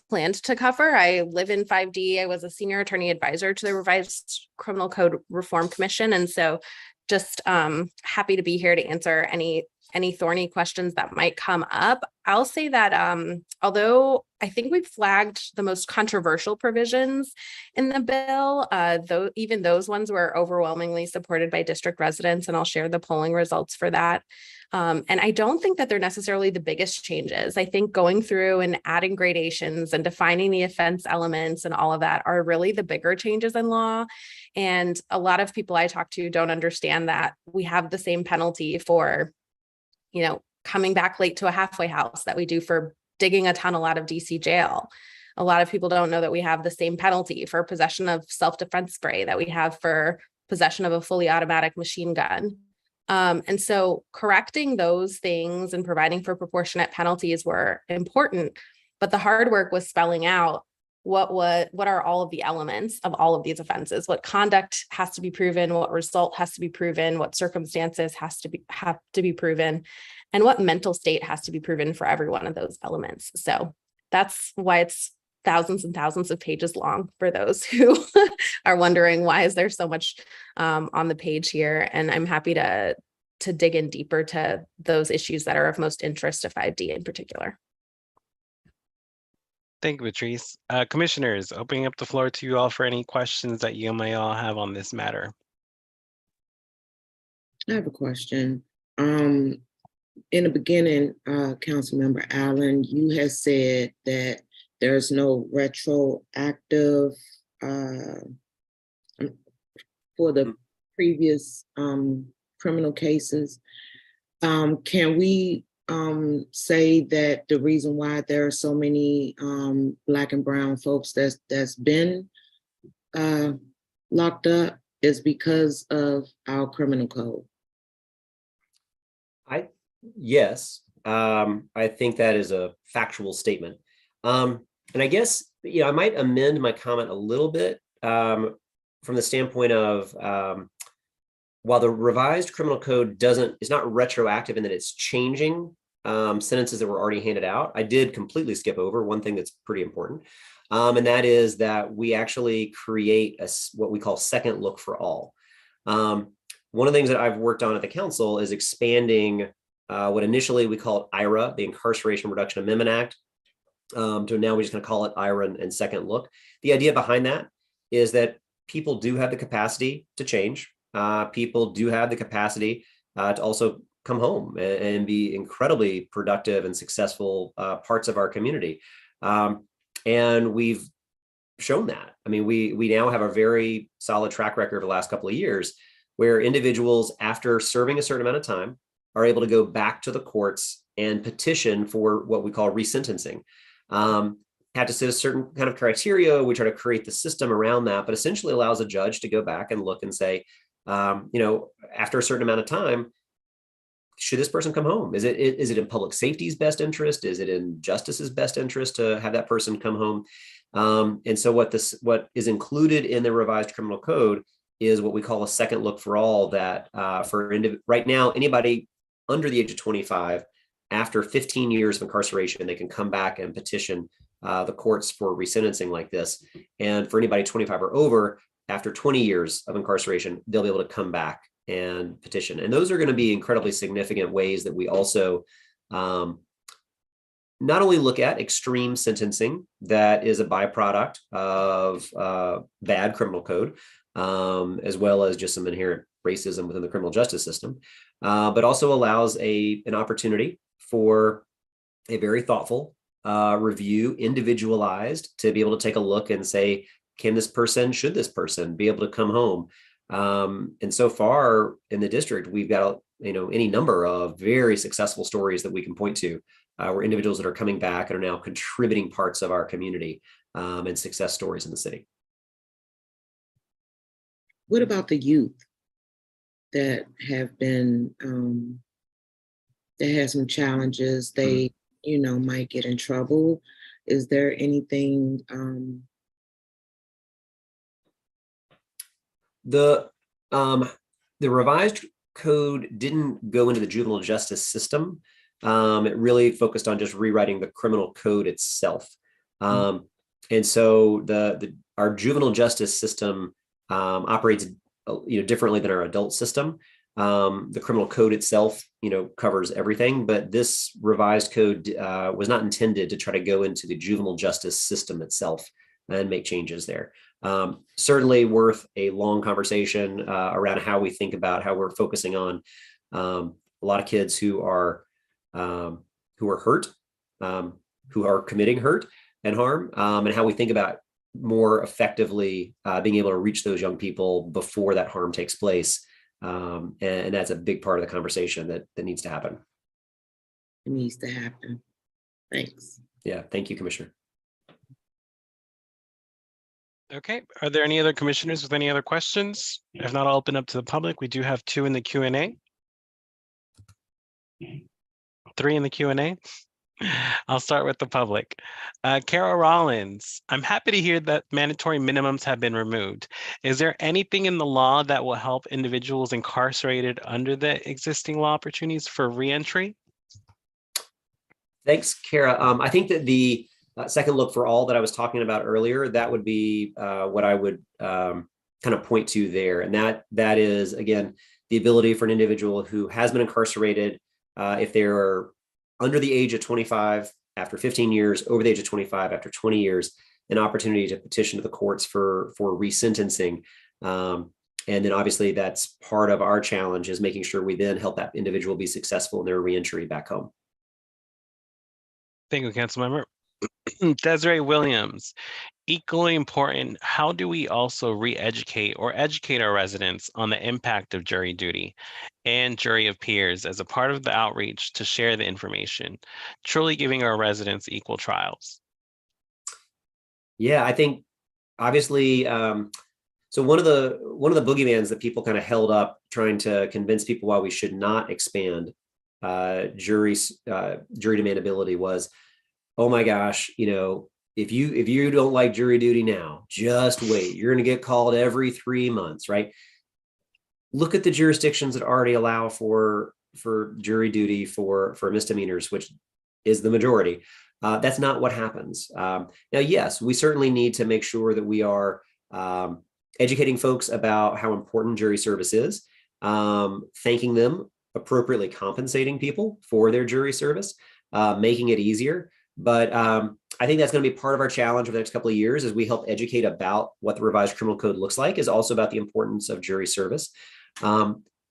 Speaker 10: planned to cover. I live in 5D. I was a senior attorney advisor to the Revised Criminal Code Reform Commission. And so just happy to be here to answer any thorny questions that might come up. I'll say that although I think we've flagged the most controversial provisions in the bill, though even those ones were overwhelmingly supported by district residents, and I'll share the polling results for that. And I don't think that they're necessarily the biggest changes. I think going through and adding gradations and defining the offense elements and all of that are really the bigger changes in law. And a lot of people I talk to don't understand that we have the same penalty for, coming back late to a halfway house that we do for digging a tunnel out of DC jail. A lot of people don't know that we have the same penalty for possession of self-defense spray that we have for possession of a fully automatic machine gun. And so correcting those things and providing for proportionate penalties were important, but the hard work was spelling out what are all of the elements of all of these offenses, what conduct has to be proven, what result has to be proven, what circumstances have to be proven, and what mental state has to be proven for every one of those elements. So that's why it's thousands and thousands of pages long for those who are wondering why is there so much on the page here. And I'm happy to dig in deeper to those issues that are of most interest to 5D in particular.
Speaker 1: Thank you, Patrice. Commissioners, opening up the floor to you all for any questions that you may all have on this matter.
Speaker 2: I have a question. In the beginning, Councilmember Allen, you had said that there's no retroactive for the previous criminal cases. Can we say that the reason why there are so many Black and brown folks that's been locked up is because of our criminal code?
Speaker 9: Yes, I think that is a factual statement. And I guess, I might amend my comment a little bit from the standpoint of while the revised criminal code is not retroactive in that it's changing sentences that were already handed out. I did completely skip over one thing that's pretty important. And that is that we actually create what we call second look for all. One of the things that I've worked on at the council is expanding what initially we called IRA, the Incarceration Reduction Amendment Act, to now we're just going to call it IRA and second look. The idea behind that is that people do have the capacity to change. People do have the capacity to also come home and be incredibly productive and successful parts of our community. And we've shown that. I mean, we now have a very solid track record over the last couple of years where individuals, after serving a certain amount of time, are able to go back to the courts and petition for what we call resentencing. Had to set a certain kind of criteria. We try to create the system around that, but essentially allows a judge to go back and look and say, after a certain amount of time, should this person come home? Is it in public safety's best interest? Is it in justice's best interest to have that person come home? And so what is included in the revised criminal code is what we call a second look for all, that right now, anybody under the age of 25, after 15 years of incarceration, they can come back and petition the courts for resentencing like this. And for anybody 25 or over, after 20 years of incarceration, they'll be able to come back and petition. And those are going to be incredibly significant ways that we also not only look at extreme sentencing that is a byproduct of bad criminal code, as well as just some inherent racism within the criminal justice system, but also allows an opportunity for a very thoughtful review, individualized, to be able to take a look and say, should this person be able to come home? And so far in the district, we've got any number of very successful stories that we can point to, where individuals that are coming back and are now contributing parts of our community, and success stories in the city.
Speaker 2: What about the youth that have been, that have some challenges? They, might get in trouble. Is there anything?
Speaker 9: The revised code didn't go into the juvenile justice system. It really focused on just rewriting the criminal code itself. And so our juvenile justice system operates differently than our adult system. The criminal code itself covers everything, but this revised code was not intended to try to go into the juvenile justice system itself and make changes there. Certainly worth a long conversation around how we think about how we're focusing on a lot of kids who are hurt, who are committing hurt and harm, and how we think about more effectively being able to reach those young people before that harm takes place. And that's a big part of the conversation that needs to happen.
Speaker 2: It needs to happen. Thanks.
Speaker 9: Yeah, thank you, Commissioner.
Speaker 1: Okay, are there any other commissioners with any other questions? If not, I'll open up to the public. We do have 2 in the Q&A. 3 in the Q&A. I'll start with the public. Kara Rollins, I'm happy to hear that mandatory minimums have been removed. Is there anything in the law that will help individuals incarcerated under the existing law opportunities for reentry?
Speaker 9: Thanks, Kara. I think that the second look for all that I was talking about earlier, that would be what I would kind of point to there. And that is, again, the ability for an individual who has been incarcerated, if they're under the age of 25 after 15 years, over the age of 25 after 20 years, an opportunity to petition to the courts for resentencing. And then obviously that's part of our challenge, is making sure we then help that individual be successful in their reentry back home.
Speaker 1: Thank you, Councilmember. Desiree Williams, equally important, how do we also re-educate or educate our residents on the impact of jury duty and jury of peers as a part of the outreach to share the information, truly giving our residents equal trials?
Speaker 9: Yeah, I think obviously, so one of the boogeymans that people kind of held up trying to convince people why we should not expand jury demandability was, oh my gosh, if you don't like jury duty now, just wait. You're going to get called every 3 months, right? Look at the jurisdictions that already allow for jury duty for misdemeanors, which is the majority. That's not what happens. Now, yes, we certainly need to make sure that we are educating folks about how important jury service is, thanking them, appropriately compensating people for their jury service, making it easier. But I think that's going to be part of our challenge over the next couple of years as we help educate about what the revised criminal code looks like, is also about the importance of jury service.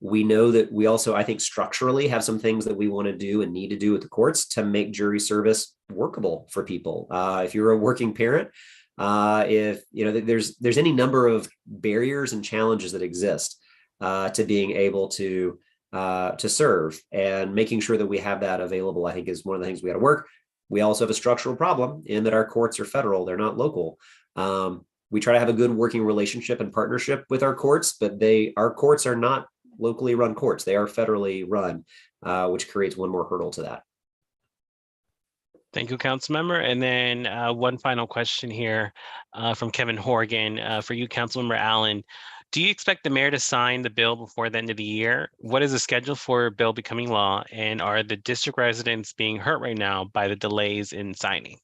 Speaker 9: We know that we also, I think, structurally have some things that we want to do and need to do with the courts to make jury service workable for people. If you're a working parent, if there's any number of barriers and challenges that exist to being able to serve, and making sure that we have that available, I think, is one of the things we got to work. We also have a structural problem in that our courts are federal, they're not local. We try to have a good working relationship and partnership with our courts, but our courts are not locally run courts. They are federally run, which creates one more hurdle to that.
Speaker 1: Thank you, Councilmember. And then one final question here from Kevin Horgan for you, Councilmember Allen. Do you expect the mayor to sign the bill before the end of the year? What is the schedule for a bill becoming law? And are the district residents being hurt right now by the delays in signing?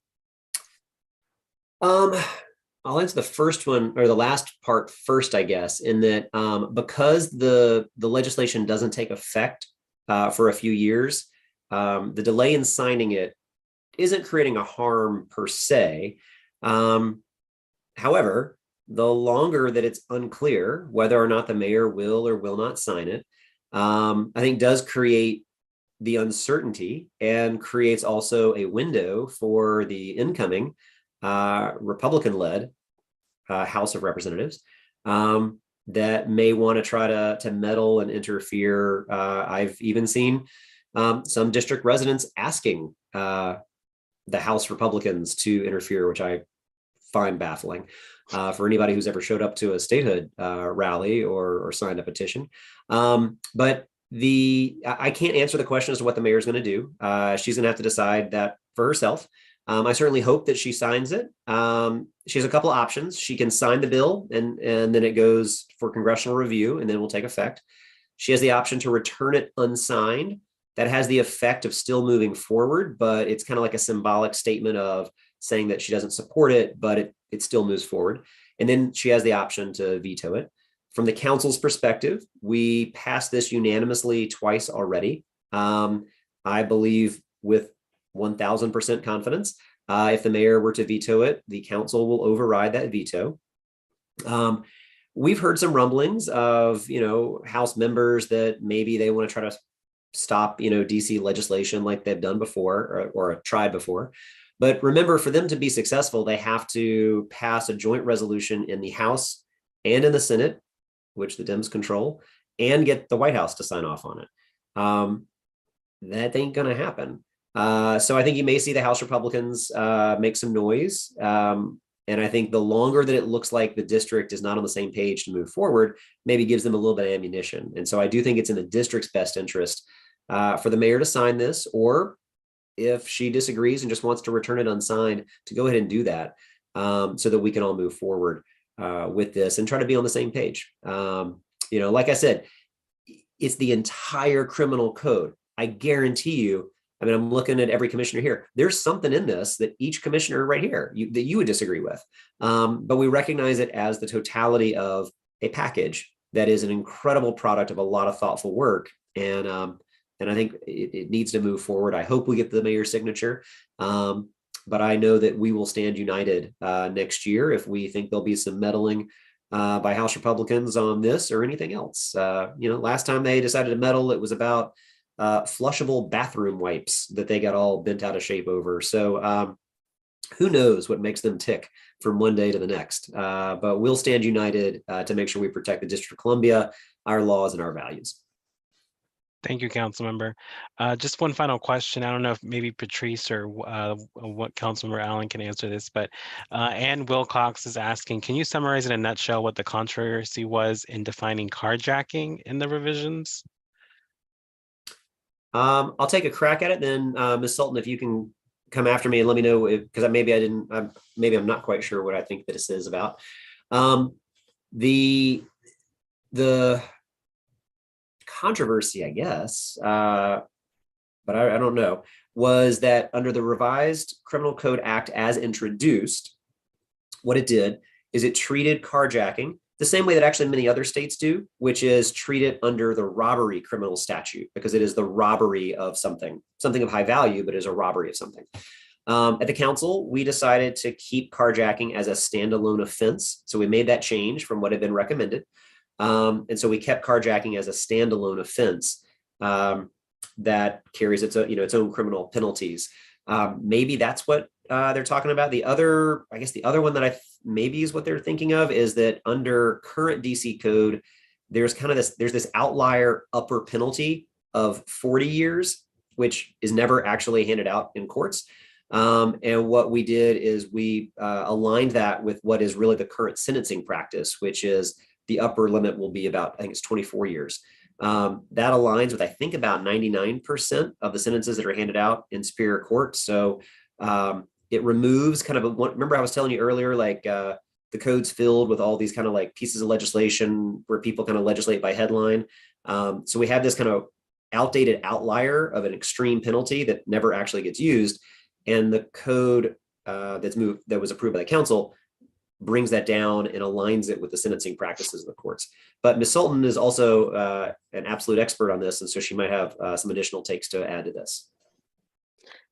Speaker 9: I'll answer the first one or the last part first, I guess, in that because the legislation doesn't take effect for a few years, the delay in signing it isn't creating a harm per se. However, the longer that it's unclear whether or not the mayor will or will not sign it, I think does create the uncertainty and creates also a window for the incoming Republican-led House of Representatives that may want to try to meddle and interfere. I've even seen some district residents asking the House Republicans to interfere, which I find baffling for anybody who's ever showed up to a statehood rally or signed a petition. But I can't answer the question as to what the mayor is going to do. She's going to have to decide that for herself. I certainly hope that she signs it. She has a couple of options. She can sign the bill and then it goes for congressional review and then will take effect. She has the option to return it unsigned. That has the effect of still moving forward, but it's kind of like a symbolic statement of saying that she doesn't support it, but it still moves forward. And then she has the option to veto it. From the council's perspective, we passed this unanimously twice already. I believe with 1000% confidence, if the mayor were to veto it, the council will override that veto. We've heard some rumblings of, House members that maybe they want to try to stop, DC legislation like they've done before or tried before. But remember, for them to be successful, they have to pass a joint resolution in the House and in the Senate, which the Dems control, and get the White House to sign off on it. That ain't going to happen. So I think you may see the House Republicans make some noise. And I think the longer that it looks like the district is not on the same page to move forward, maybe gives them a little bit of ammunition. And so I do think it's in the district's best interest for the mayor to sign this, or if she disagrees and just wants to return it unsigned, to go ahead and do that so that we can all move forward with this and try to be on the same page. Like I said, it's the entire criminal code. I guarantee you, I'm looking at every commissioner here. There's something in this that each commissioner right here that you would disagree with. But we recognize it as the totality of a package that is an incredible product of a lot of thoughtful work. And I think it needs to move forward. I hope we get the mayor's signature. But I know that we will stand united next year if we think there'll be some meddling by House Republicans on this or anything else. Last time they decided to meddle, it was about flushable bathroom wipes that they got all bent out of shape over. So who knows what makes them tick from one day to the next. But we'll stand united to make sure we protect the District of Columbia, our laws, and our values.
Speaker 1: Thank you, Councilmember. Just one final question. I don't know if maybe Patrice or what Councilmember Allen can answer this, but Ann Wilcox is asking, can you summarize in a nutshell what the controversy was in defining carjacking in the revisions?
Speaker 9: I'll take a crack at it. Then Ms. Sultan, if you can come after me and let me know, because maybe I'm not quite sure what I think that this is about. The controversy, I guess, but I don't know, was that under the revised Criminal Code Act as introduced, what it did is it treated carjacking the same way that actually many other states do, which is treat it under the robbery criminal statute, because it is the robbery of something of high value, but is a robbery of something. At the council, we decided to keep carjacking as a standalone offense. So we made that change from what had been recommended. And so we kept carjacking as a standalone offense that carries its own criminal penalties. Maybe that's what they're talking about. The other one that maybe is what they're thinking of is that under current DC code, there's this outlier upper penalty of 40 years, which is never actually handed out in courts. And what we did is we aligned that with what is really the current sentencing practice, which is the upper limit will be about, I think it's 24 years. That aligns with, I think, about 99% of the sentences that are handed out in Superior Court. So It removes kind of remember I was telling you earlier, like the code's filled with all these kind of like pieces of legislation where people kind of legislate by headline. So we have this kind of outdated outlier of an extreme penalty that never actually gets used. And the code that was approved by the council brings that down and aligns it with the sentencing practices of the courts. But Ms. Sultan is also an absolute expert on this, and so she might have some additional takes to add to this.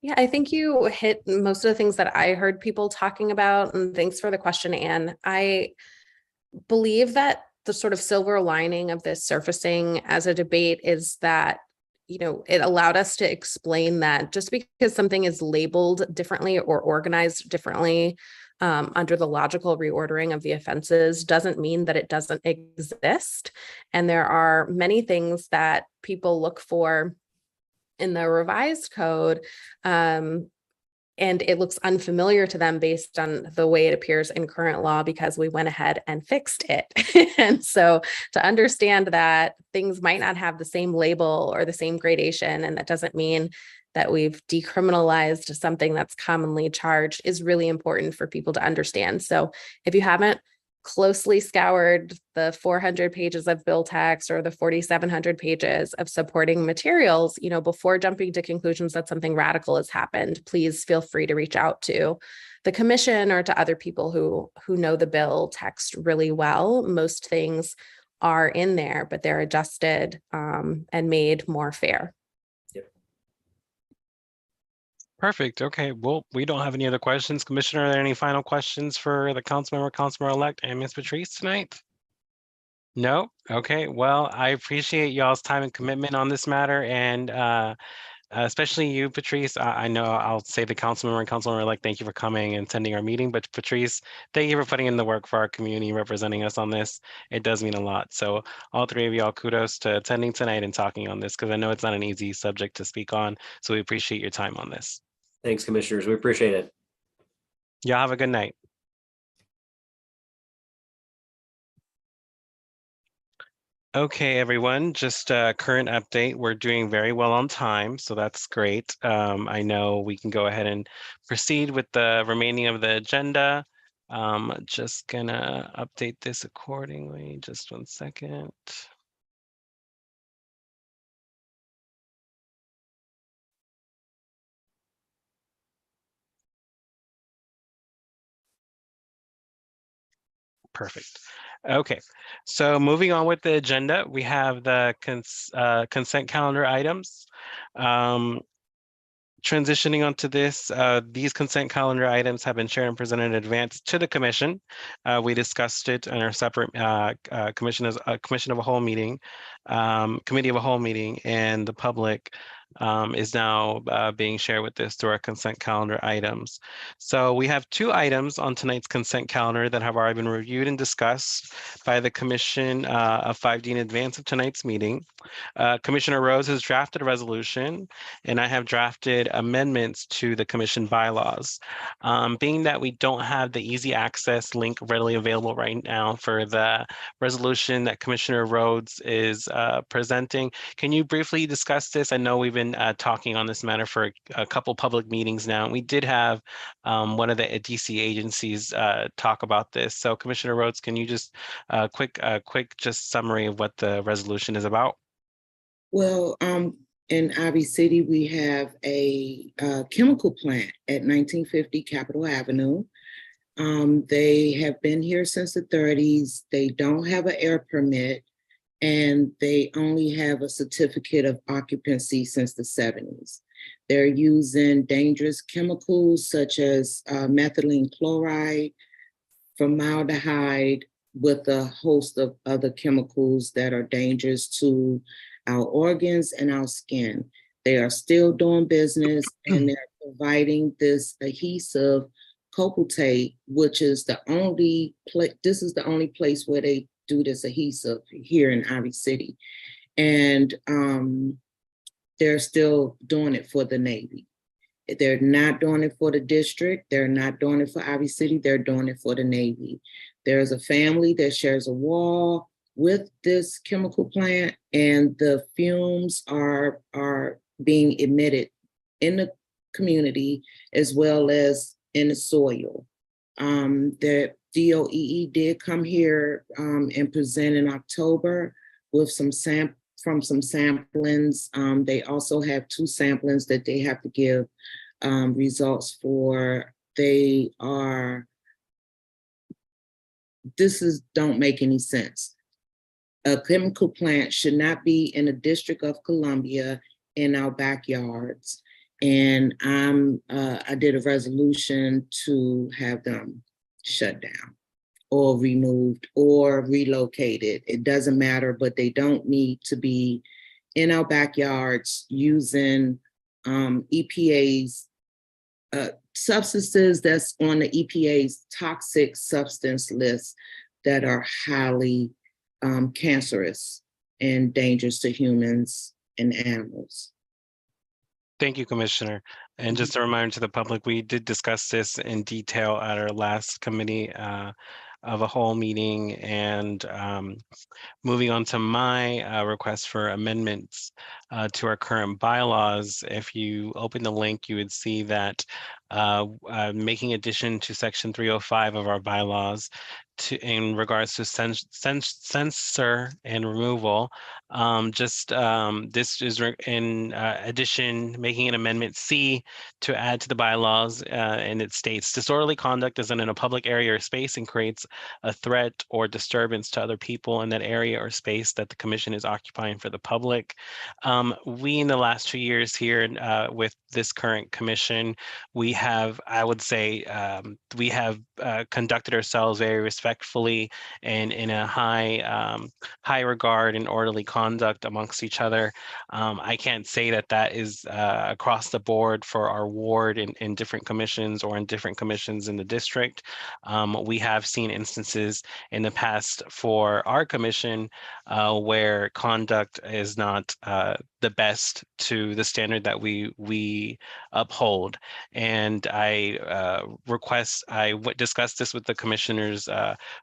Speaker 10: Yeah, I think you hit most of the things that I heard people talking about, and thanks for the question, Anne. I believe that the sort of silver lining of this surfacing as a debate is that, you know, it allowed us to explain that just because something is labeled differently or organized differently under the logical reordering of the offenses doesn't mean that it doesn't exist. And there are many things that people look for in the revised code, and it looks unfamiliar to them based on the way it appears in current law because we went ahead and fixed it. And so to understand that things might not have the same label or the same gradation, and that doesn't mean that we've decriminalized something that's commonly charged, is really important for people to understand. So if you haven't closely scoured the 400 pages of bill text or the 4,700 pages of supporting materials, you know, before jumping to conclusions that something radical has happened, please feel free to reach out to the commission or to other people who know the bill text really well. Most things are in there, but they're adjusted and made more fair.
Speaker 1: Perfect. Okay. Well, we don't have any other questions. Commissioner, are there any final questions for the councilmember-elect, and Ms. Patrice tonight? No? Okay. Well, I appreciate y'all's time and commitment on this matter, and especially you, Patrice. I know I'll say the councilmember and councilmember-elect, thank you for coming and attending our meeting. But Patrice, thank you for putting in the work for our community, representing us on this. It does mean a lot. So all three of y'all, kudos to attending tonight and talking on this, because I know it's not an easy subject to speak on. So we appreciate your time on this.
Speaker 9: Thanks, commissioners. We appreciate it.
Speaker 1: Y'all have a good night. Okay, everyone, just a current update. We're doing very well on time, so that's great. I know we can go ahead and proceed with the remaining of the agenda. Just gonna update this accordingly. Just 1 second. Perfect. Okay, so moving on with the agenda, we have the consent calendar items. Transitioning onto this, these consent calendar items have been shared and presented in advance to the commission. We discussed it in our separate commission of a whole meeting, committee of a whole meeting, and the public is now being shared with this through our consent calendar items. So we have 2 items on tonight's consent calendar that have already been reviewed and discussed by the commission of 5D in advance of tonight's meeting. Commissioner Rose has drafted a resolution, and I have drafted amendments to the commission bylaws. Being that we don't have the easy access link readily available right now for the resolution that Commissioner Rhodes is presenting, can you briefly discuss this? I know we've been talking on this matter for a couple public meetings now. We did have one of the DC agencies talk about this. So Commissioner Rhodes, can you just quick just summary of what the resolution is about?
Speaker 2: Well, in Ivy City, we have a chemical plant at 1950 Capitol Avenue. They have been here since the 30s. They don't have an air permit, and they only have a certificate of occupancy since the 70s. They're using dangerous chemicals such as methylene chloride, formaldehyde, with a host of other chemicals that are dangerous to our organs and our skin. They are still doing business, and they're providing this adhesive Copatate, which is the only place, this is the only place where they do this adhesive here in Ivy City. And they're still doing it for the Navy. They're not doing it for the district. They're not doing it for Ivy City. They're doing it for the Navy. There's a family that shares a wall with this chemical plant, and the fumes are being emitted in the community as well as in the soil. The DOEE did come here and present in October with some samplings. They also have 2 samplings that they have to give results for. Don't make any sense. A chemical plant should not be in the District of Columbia in our backyards. And I did a resolution to have them shut down or removed or relocated. It doesn't matter, but they don't need to be in our backyards using EPA's substances that's on the EPA's toxic substance list that are highly cancerous and dangerous to humans and animals.
Speaker 1: Thank you, Commissioner. And just a reminder to the public, we did discuss this in detail at our last committee of a whole meeting. And moving on to my request for amendments to our current bylaws, if you open the link, you would see that making addition to section 305 of our bylaws in regards to censor and removal. This is in addition, making an amendment C to add to the bylaws, and it states disorderly conduct is in a public area or space and creates a threat or disturbance to other people in that area or space that the commission is occupying for the public. We in the last 2 years here with this current commission, we have, I would say, we have conducted ourselves very respectfully and in a high regard and orderly conduct amongst each other. I can't say that that is across the board for our ward in different commissions or in different commissions in the district. We have seen instances in the past for our commission where conduct is not the best to the standard that we uphold. And I discussed this with the commissioners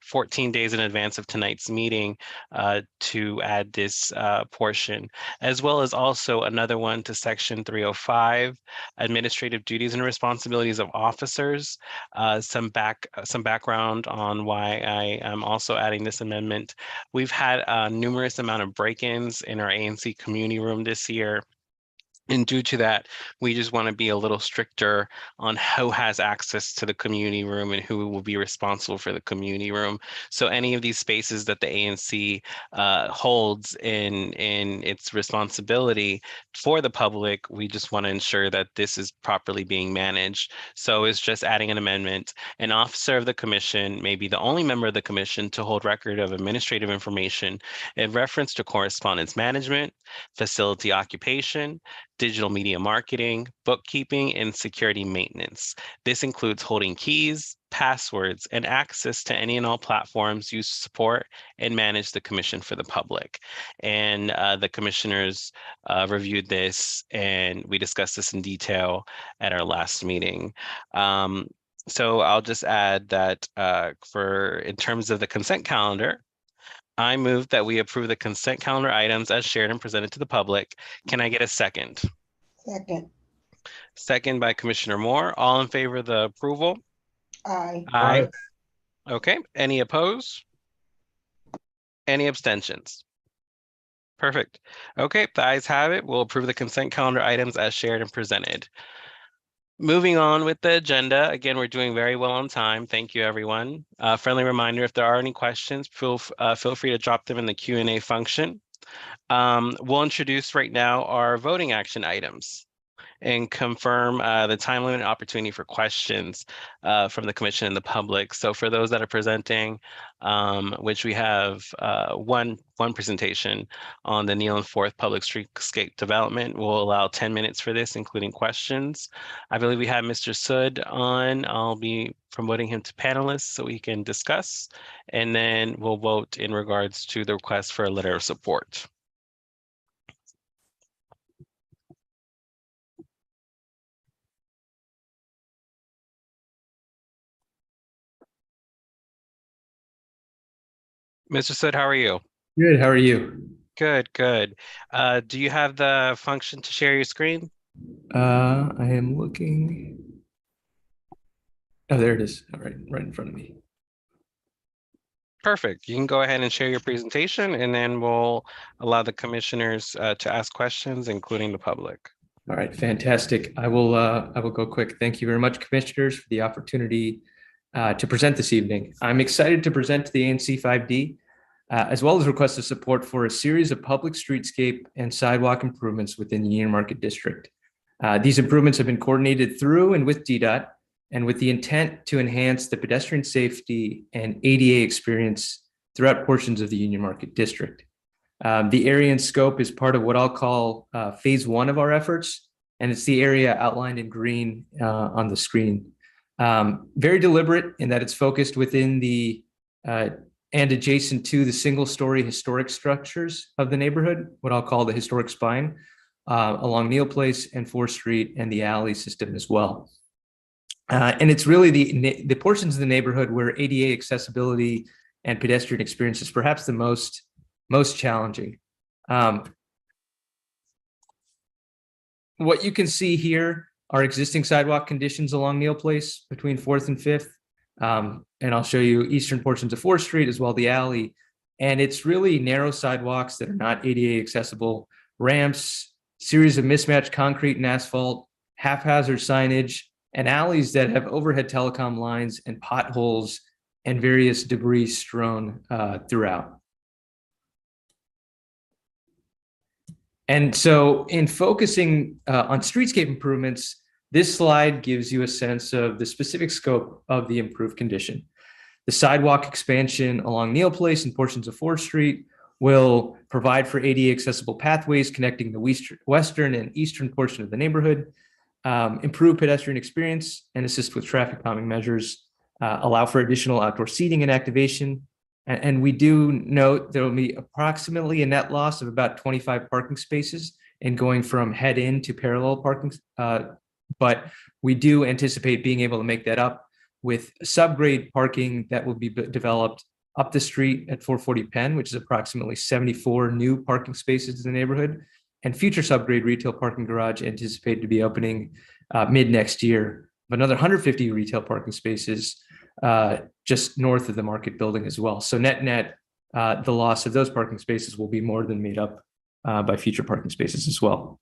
Speaker 1: 14 days in advance of tonight's meeting to add this portion, as well as also another one to section 305, administrative duties and responsibilities of officers. Some background on why I am also adding this amendment. We've had a numerous amount of break-ins in our ANC community room this year. And due to that, we just want to be a little stricter on who has access to the community room and who will be responsible for the community room. So any of these spaces that the ANC holds in its responsibility for the public, we just want to ensure that this is properly being managed. So it's just adding an amendment. An officer of the commission may be the only member of the commission to hold record of administrative information in reference to correspondence management, facility occupation, digital media marketing, bookkeeping, and security maintenance. This includes holding keys, passwords, and access to any and all platforms used to support and manage the commission for the public. And the commissioners reviewed this, and we discussed this in detail at our last meeting. So I'll just add that in terms of the consent calendar, I move that we approve the consent calendar items as shared and presented to the public. Can I get a second?
Speaker 3: Second.
Speaker 1: Second by Commissioner Moore. All in favor of the approval?
Speaker 3: Aye.
Speaker 1: Aye. Okay. Any opposed? Any abstentions? Perfect. Okay, the ayes have it. We'll approve the consent calendar items as shared and presented. Moving on with the agenda, again, we're doing very well on time. Thank you, everyone. Friendly reminder, if there are any questions, feel free to drop them in the Q&A function. We'll introduce right now our voting action items and confirm the time limit and opportunity for questions from the commission and the public. So for those that are presenting, which we have one presentation on the Neal and Fourth Public Streetscape Development. We'll allow 10 minutes for this, including questions. I believe we have Mr. Sood on. I'll be promoting him to panelists so we can discuss, and then we'll vote in regards to the request for a letter of support. Mr. Sood, how are you?
Speaker 11: Good. How are you?
Speaker 1: Good, good. Do you have the function to share your screen?
Speaker 11: I am looking. Oh, there it is. All right, right in front of me.
Speaker 1: Perfect. You can go ahead and share your presentation, and then we'll allow the commissioners to ask questions, including the public.
Speaker 11: All right, fantastic. I will go quick. Thank you very much, commissioners, for the opportunity to present this evening. I'm excited to present to the ANC 5D, as well as request the support for a series of public streetscape and sidewalk improvements within the Union Market District. These improvements have been coordinated through and with DDOT, and with the intent to enhance the pedestrian safety and ADA experience throughout portions of the Union Market District. The area and scope is part of what I'll call phase one of our efforts, and it's the area outlined in green on the screen. Very deliberate in that it's focused within the and adjacent to the single-story historic structures of the neighborhood, what I'll call the historic spine, along Neal Place and 4th Street and the alley system as well. And it's really the portions of the neighborhood where ADA accessibility and pedestrian experience is perhaps the most challenging. What you can see here are existing sidewalk conditions along Neal Place between 4th and 5th. And I'll show you eastern portions of 4th Street as well, the alley. And it's really narrow sidewalks that are not ADA accessible, ramps, series of mismatched concrete and asphalt, haphazard signage, and alleys that have overhead telecom lines and potholes and various debris strewn throughout. And so in focusing on streetscape improvements, this slide gives you a sense of the specific scope of the improved condition. The sidewalk expansion along Neal Place and portions of 4th Street will provide for ADA accessible pathways connecting the western and eastern portion of the neighborhood, improve pedestrian experience and assist with traffic calming measures, allow for additional outdoor seating and activation. And we do note there will be approximately a net loss of about 25 parking spaces in going from head in to parallel parking. But we do anticipate being able to make that up with subgrade parking that will be developed up the street at 440 Penn, which is approximately 74 new parking spaces in the neighborhood, and future subgrade retail parking garage anticipated to be opening mid next year. Another 150 retail parking spaces just north of the market building as well. So net, the loss of those parking spaces will be more than made up by future parking spaces as well.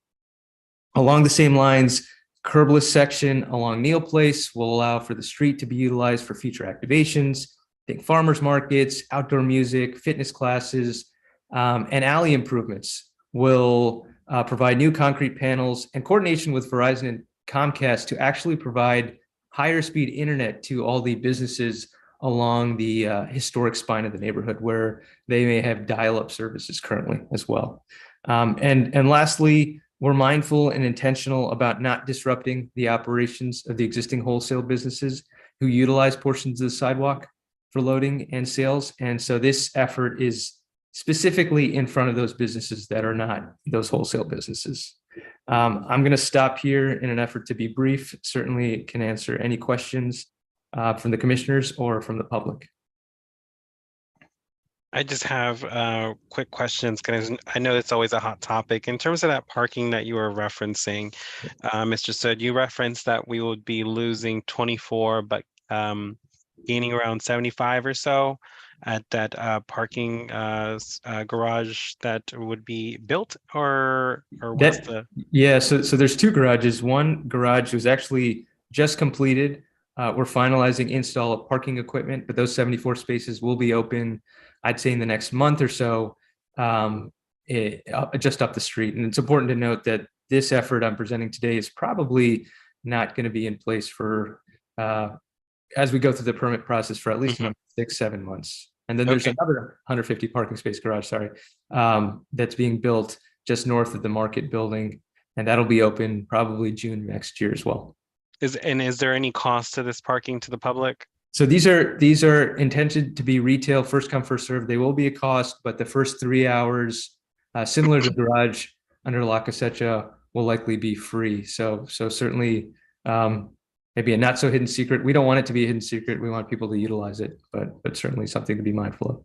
Speaker 11: Along the same lines, curbless section along Neal Place will allow for the street to be utilized for future activations, think farmers markets, outdoor music, fitness classes, and alley improvements will provide new concrete panels and coordination with Verizon and Comcast to actually provide higher speed internet to all the businesses along the historic spine of the neighborhood where they may have dial-up services currently as well. And lastly, we're mindful and intentional about not disrupting the operations of the existing wholesale businesses who utilize portions of the sidewalk for loading and sales. And so this effort is specifically in front of those businesses that are not those wholesale businesses. I'm going to stop here in an effort to be brief. Certainly can answer any questions from the commissioners or from the public.
Speaker 1: I just have quick questions because I know it's always a hot topic. In terms of that parking that you were referencing, Mr. Sud, you referenced that we would be losing 24, but gaining around 75 or so at that parking garage that would be built, or what's the?
Speaker 11: Yeah, so there's two garages. One garage was actually just completed. We're finalizing install of parking equipment, but those 74 spaces will be open, I'd say in the next month or so, just up the street. And it's important to note that this effort I'm presenting today is probably not going to be in place for, as we go through the permit process, for at least another 6-7 months. And then there's another 150 parking space garage, that's being built just north of the market building. And that'll be open probably June next year as well.
Speaker 1: Is there any cost to this parking to the public?
Speaker 11: So these are intended to be retail, first come, first serve. They will be a cost, but the first 3 hours, similar to the garage under La Cosecha, will likely be free. So certainly maybe a not so hidden secret. We don't want it to be a hidden secret. We want people to utilize it, but certainly something to be mindful of.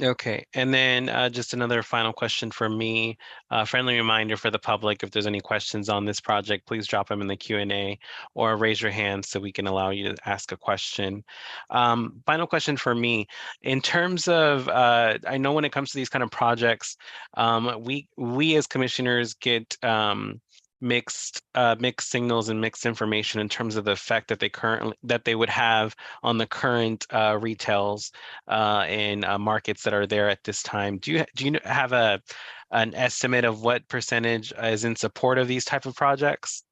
Speaker 1: Okay, and then just another final question for me. Friendly reminder for the public, if there's any questions on this project, please drop them in the Q&A or raise your hand so we can allow you to ask a question. Final question for me. In terms of, I know when it comes to these kind of projects, we as commissioners get mixed signals and mixed information in terms of the effect that they would have on the current retails in markets that are there at this time. Do you have an estimate of what percentage is in support of these type of projects?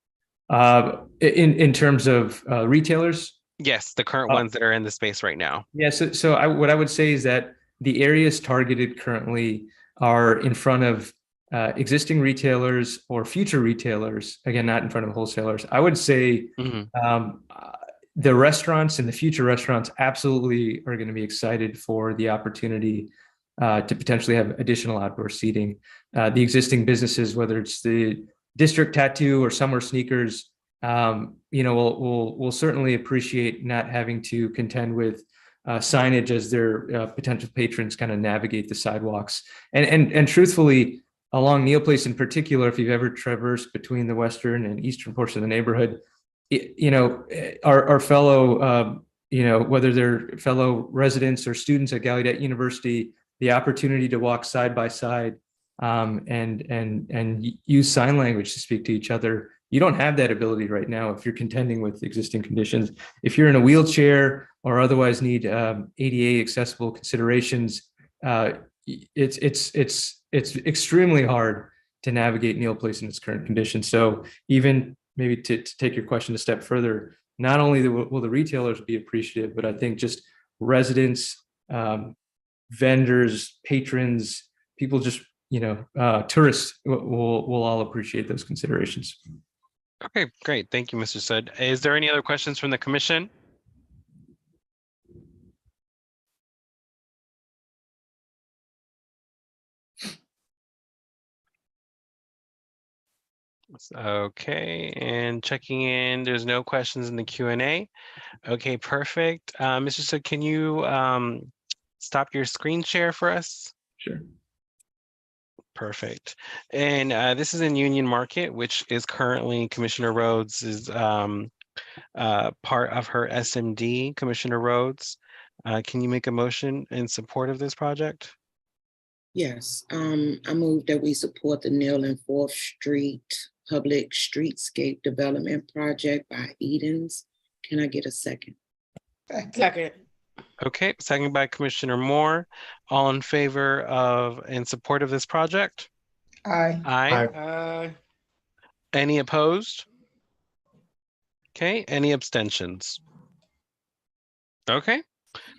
Speaker 11: In terms of retailers?
Speaker 1: Yes, the current ones that are in the space right now.
Speaker 11: Yeah, what I would say is that the areas targeted currently are in front of existing retailers or future retailers, again, not in front of wholesalers. I would say the restaurants and the future restaurants absolutely are going to be excited for the opportunity to potentially have additional outdoor seating. The existing businesses, whether it's the District Tattoo or Summer Sneakers, will certainly appreciate not having to contend with signage as their potential patrons kind of navigate the sidewalks. And truthfully, along Neal Place in particular, if you've ever traversed between the western and eastern portion of the neighborhood, our fellow, whether they're fellow residents or students at Gallaudet University, the opportunity to walk side by side and use sign language to speak to each other. You don't have that ability right now if you're contending with existing conditions. If you're in a wheelchair or otherwise need ADA accessible considerations, it's extremely hard to navigate Neal Place in its current condition. So even maybe to take your question a step further, not only will the retailers be appreciative, but I think just residents, vendors, patrons, people just, tourists will all appreciate those considerations.
Speaker 1: Okay, great. Thank you, Mr. Sud. Is there any other questions from the commission? Okay, and checking in, there's no questions in the Q&A. Okay, perfect. Mr. Sud, can you stop your screen share for us?
Speaker 11: Sure.
Speaker 1: Perfect. And this is in Union Market, which is currently Commissioner Rhodes' is part of her SMD, Commissioner Rhodes. Can you make a motion in support of this project?
Speaker 2: Yes, I move that we support the Neal and 4th Street Public Streetscape Development Project by Edens. Can I get a second?
Speaker 3: Second.
Speaker 1: Okay, second by Commissioner Moore. All in favor of in support of this project?
Speaker 3: Aye.
Speaker 1: Aye. Any opposed? Okay, any abstentions? Okay,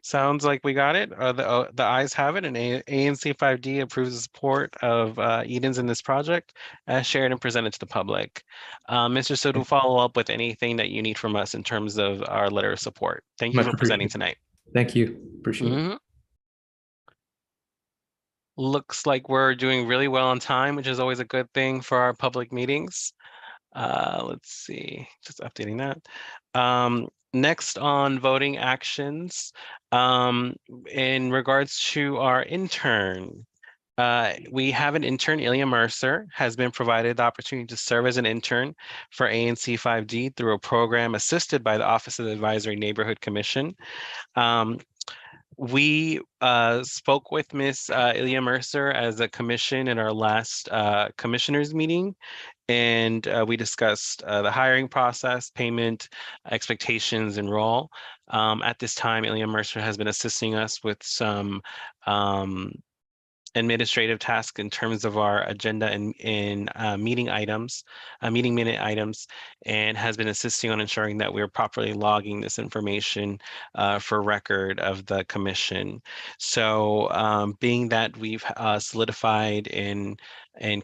Speaker 1: sounds like we got it. The ayes have it, and ANC 5D approves the support of Edens in this project as shared and presented to the public. Mr. Sud will follow up with anything that you need from us in terms of our letter of support. Thank you for presenting tonight.
Speaker 11: Thank you. Appreciate it.
Speaker 1: Looks like we're doing really well on time, which is always a good thing for our public meetings. Let's see, just updating that. Next on voting actions, in regards to our intern, we have an intern, Ilya Mercer, has been provided the opportunity to serve as an intern for ANC 5D through a program assisted by the Office of the Advisory Neighborhood Commission. We spoke with Ms. Ilya Mercer as a commission in our last commissioners meeting, and we discussed the hiring process, payment, expectations, and role. At this time, Ilya Mercer has been assisting us with some administrative tasks in terms of our agenda and in meeting items, meeting minute items, and has been assisting on ensuring that we're properly logging this information for record of the commission. So being that we've solidified and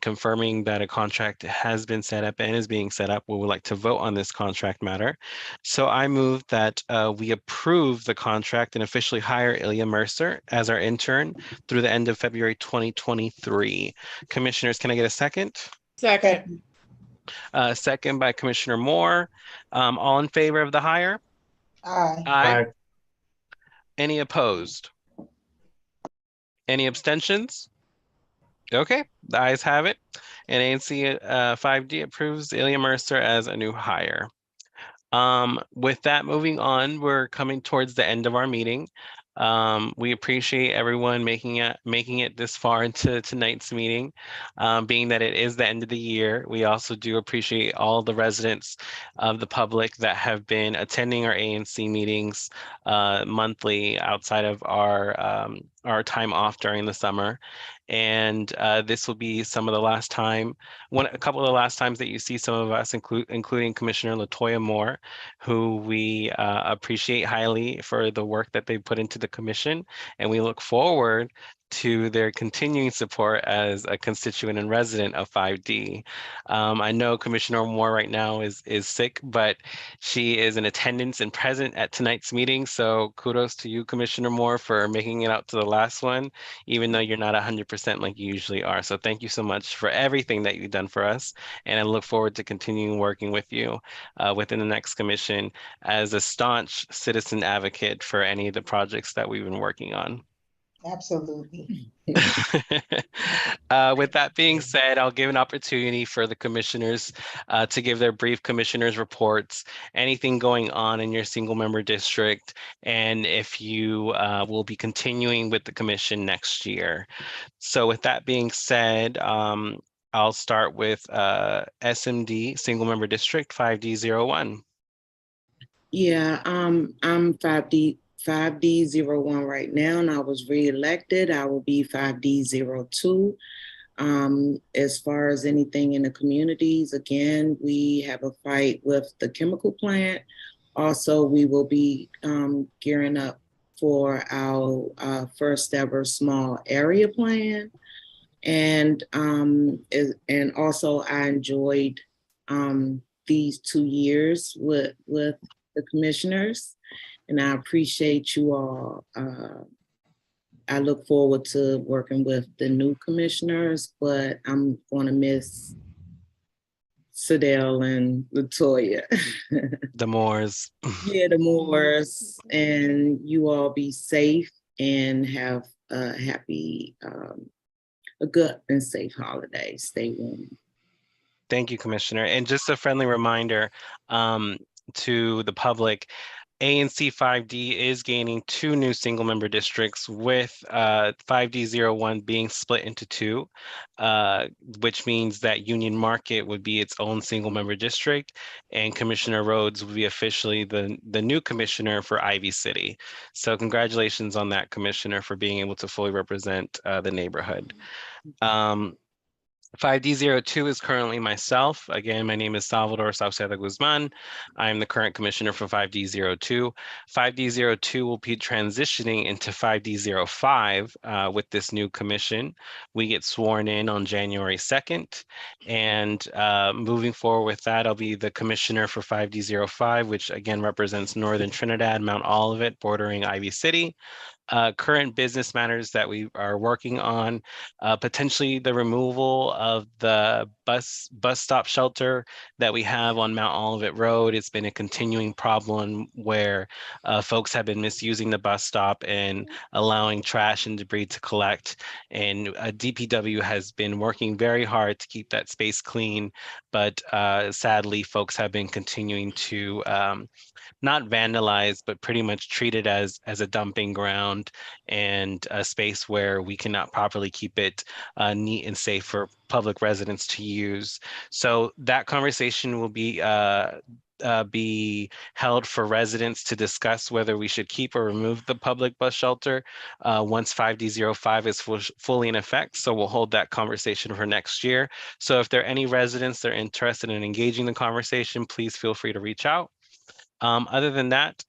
Speaker 1: confirming that a contract has been set up and is being set up, we would like to vote on this contract matter. So I move that we approve the contract and officially hire Ilya Mercer as our intern through the end of February 2023. Commissioners, can I get a second?
Speaker 3: Second.
Speaker 1: Second by Commissioner Moore. All in favor of the hire?
Speaker 3: Aye.
Speaker 1: Aye. Any opposed? Any abstentions? Okay, the ayes have it. And ANC 5D approves Ilya Mercer as a new hire. With that, moving on, we're coming towards the end of our meeting. We appreciate everyone making it this far into tonight's meeting. Being that it is the end of the year, we also do appreciate all the residents of the public that have been attending our ANC meetings monthly outside of our time off during the summer. And this will be some of the last time, a couple of the last times that you see some of us, including Commissioner Latoya Moore, who we appreciate highly for the work that they put into the commission. And we look forward to their continuing support as a constituent and resident of 5D. I know Commissioner Moore right now is sick, but she is in attendance and present at tonight's meeting. So kudos to you, Commissioner Moore, for making it out to the last one, even though you're not 100% like you usually are. So thank you so much for everything that you've done for us. And I look forward to continuing working with you within the next commission as a staunch citizen advocate for any of the projects that we've been working on.
Speaker 3: Absolutely.
Speaker 1: With that being said, I'll give an opportunity for the commissioners to give their brief commissioners reports, anything going on in your single member district, and if you will be continuing with the commission next year. So with that being said, I'll start with SMD, single member district 5D01.
Speaker 2: Yeah, I'm 5D01 right now, and I was reelected. I will be 5D02. As far as anything in the communities, again, we have a fight with the chemical plant. Also, we will be gearing up for our first ever small area plan. And also I enjoyed these 2 years with the commissioners, and I appreciate you all. I look forward to working with the new commissioners, but I'm going to miss Sadell and Latoya.
Speaker 1: The Moores.
Speaker 2: Yeah, the Moores, and you all be safe and have a happy, a good and safe holiday. Stay warm.
Speaker 1: Thank you, Commissioner. And just a friendly reminder to the public, ANC 5D is gaining 2 new single member districts, with 5D01 being split into 2, which means that Union Market would be its own single member district, and Commissioner Rhodes will be officially the new commissioner for Ivy City. So congratulations on that, Commissioner, for being able to fully represent the neighborhood. 5D02 is currently myself. Again, my name is Salvador Sauceda Guzman. I'm the current commissioner for 5D02. 5D02 will be transitioning into 5D05 with this new commission. We get sworn in on January 2nd. And moving forward with that, I'll be the commissioner for 5D05, which again represents Northern Trinidad, Mount Olivet, bordering Ivy City. Current business matters that we are working on, potentially the removal of the bus stop shelter that we have on Mount Olivet Road. It's been a continuing problem where folks have been misusing the bus stop and allowing trash and debris to collect. And DPW has been working very hard to keep that space clean, but sadly, folks have been continuing to not vandalized, but pretty much treated as a dumping ground and a space where we cannot properly keep it neat and safe for public residents to use. So that conversation will be held for residents to discuss whether we should keep or remove the public bus shelter once 5D05 is fully in effect. So we'll hold that conversation for next year. So if there are any residents that are interested in engaging the conversation, please feel free to reach out. Other than that,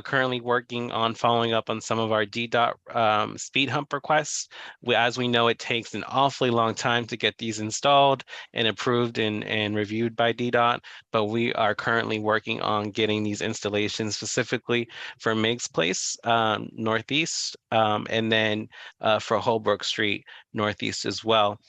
Speaker 1: currently working on following up on some of our DDOT speed hump requests. As we know, it takes an awfully long time to get these installed and approved and reviewed by DDOT, but we are currently working on getting these installations specifically for Meigs Place Northeast, and then for Holbrook Street Northeast as well.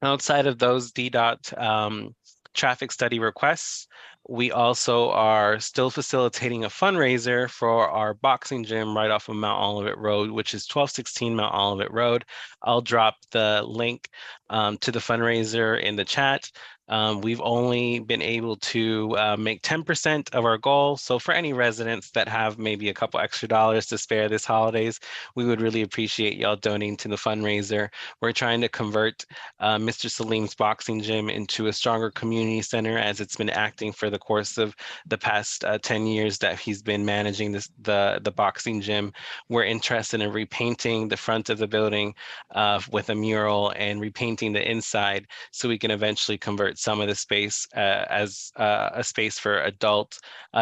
Speaker 1: Outside of those DDOT traffic study requests, We also are still facilitating a fundraiser for our boxing gym right off of Mount Olivet Road, which is 1216 Mount Olivet Road. I'll drop the link to the fundraiser in the chat. We've only been able to make 10% of our goal. So for any residents that have maybe a couple extra dollars to spare this holidays, we would really appreciate y'all donating to the fundraiser. We're trying to convert Mr. Salim's boxing gym into a stronger community center, as it's been acting for the course of the past 10 years that he's been managing the boxing gym. We're interested in repainting the front of the building with a mural and repainting the inside, so we can eventually convert some of the space as a space for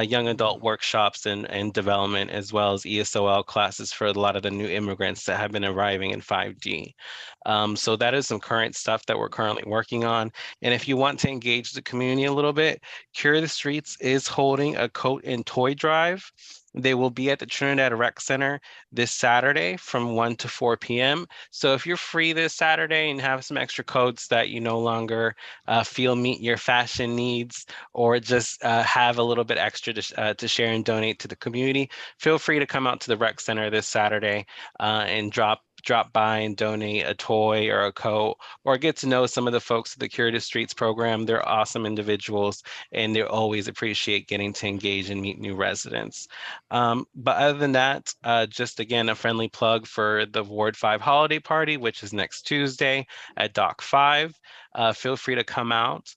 Speaker 1: young adult workshops and development, as well as ESOL classes for a lot of the new immigrants that have been arriving in 5D. So that is some current stuff that we're currently working on. And if you want to engage the community a little bit, Cure the Streets is holding a coat and toy drive. They will be at the Trinidad Rec Center this Saturday from 1 to 4 p.m. So if you're free this Saturday and have some extra coats that you no longer feel meet your fashion needs, or just have a little bit extra to share and donate to the community, feel free to come out to the rec center this Saturday and drop by and donate a toy or a coat, or get to know some of the folks at the Cure the Streets program. They're awesome individuals, and they always appreciate getting to engage and meet new residents. But other than that, just again, a friendly plug for the Ward 5 holiday party, which is next Tuesday at Dock 5. Feel free to come out.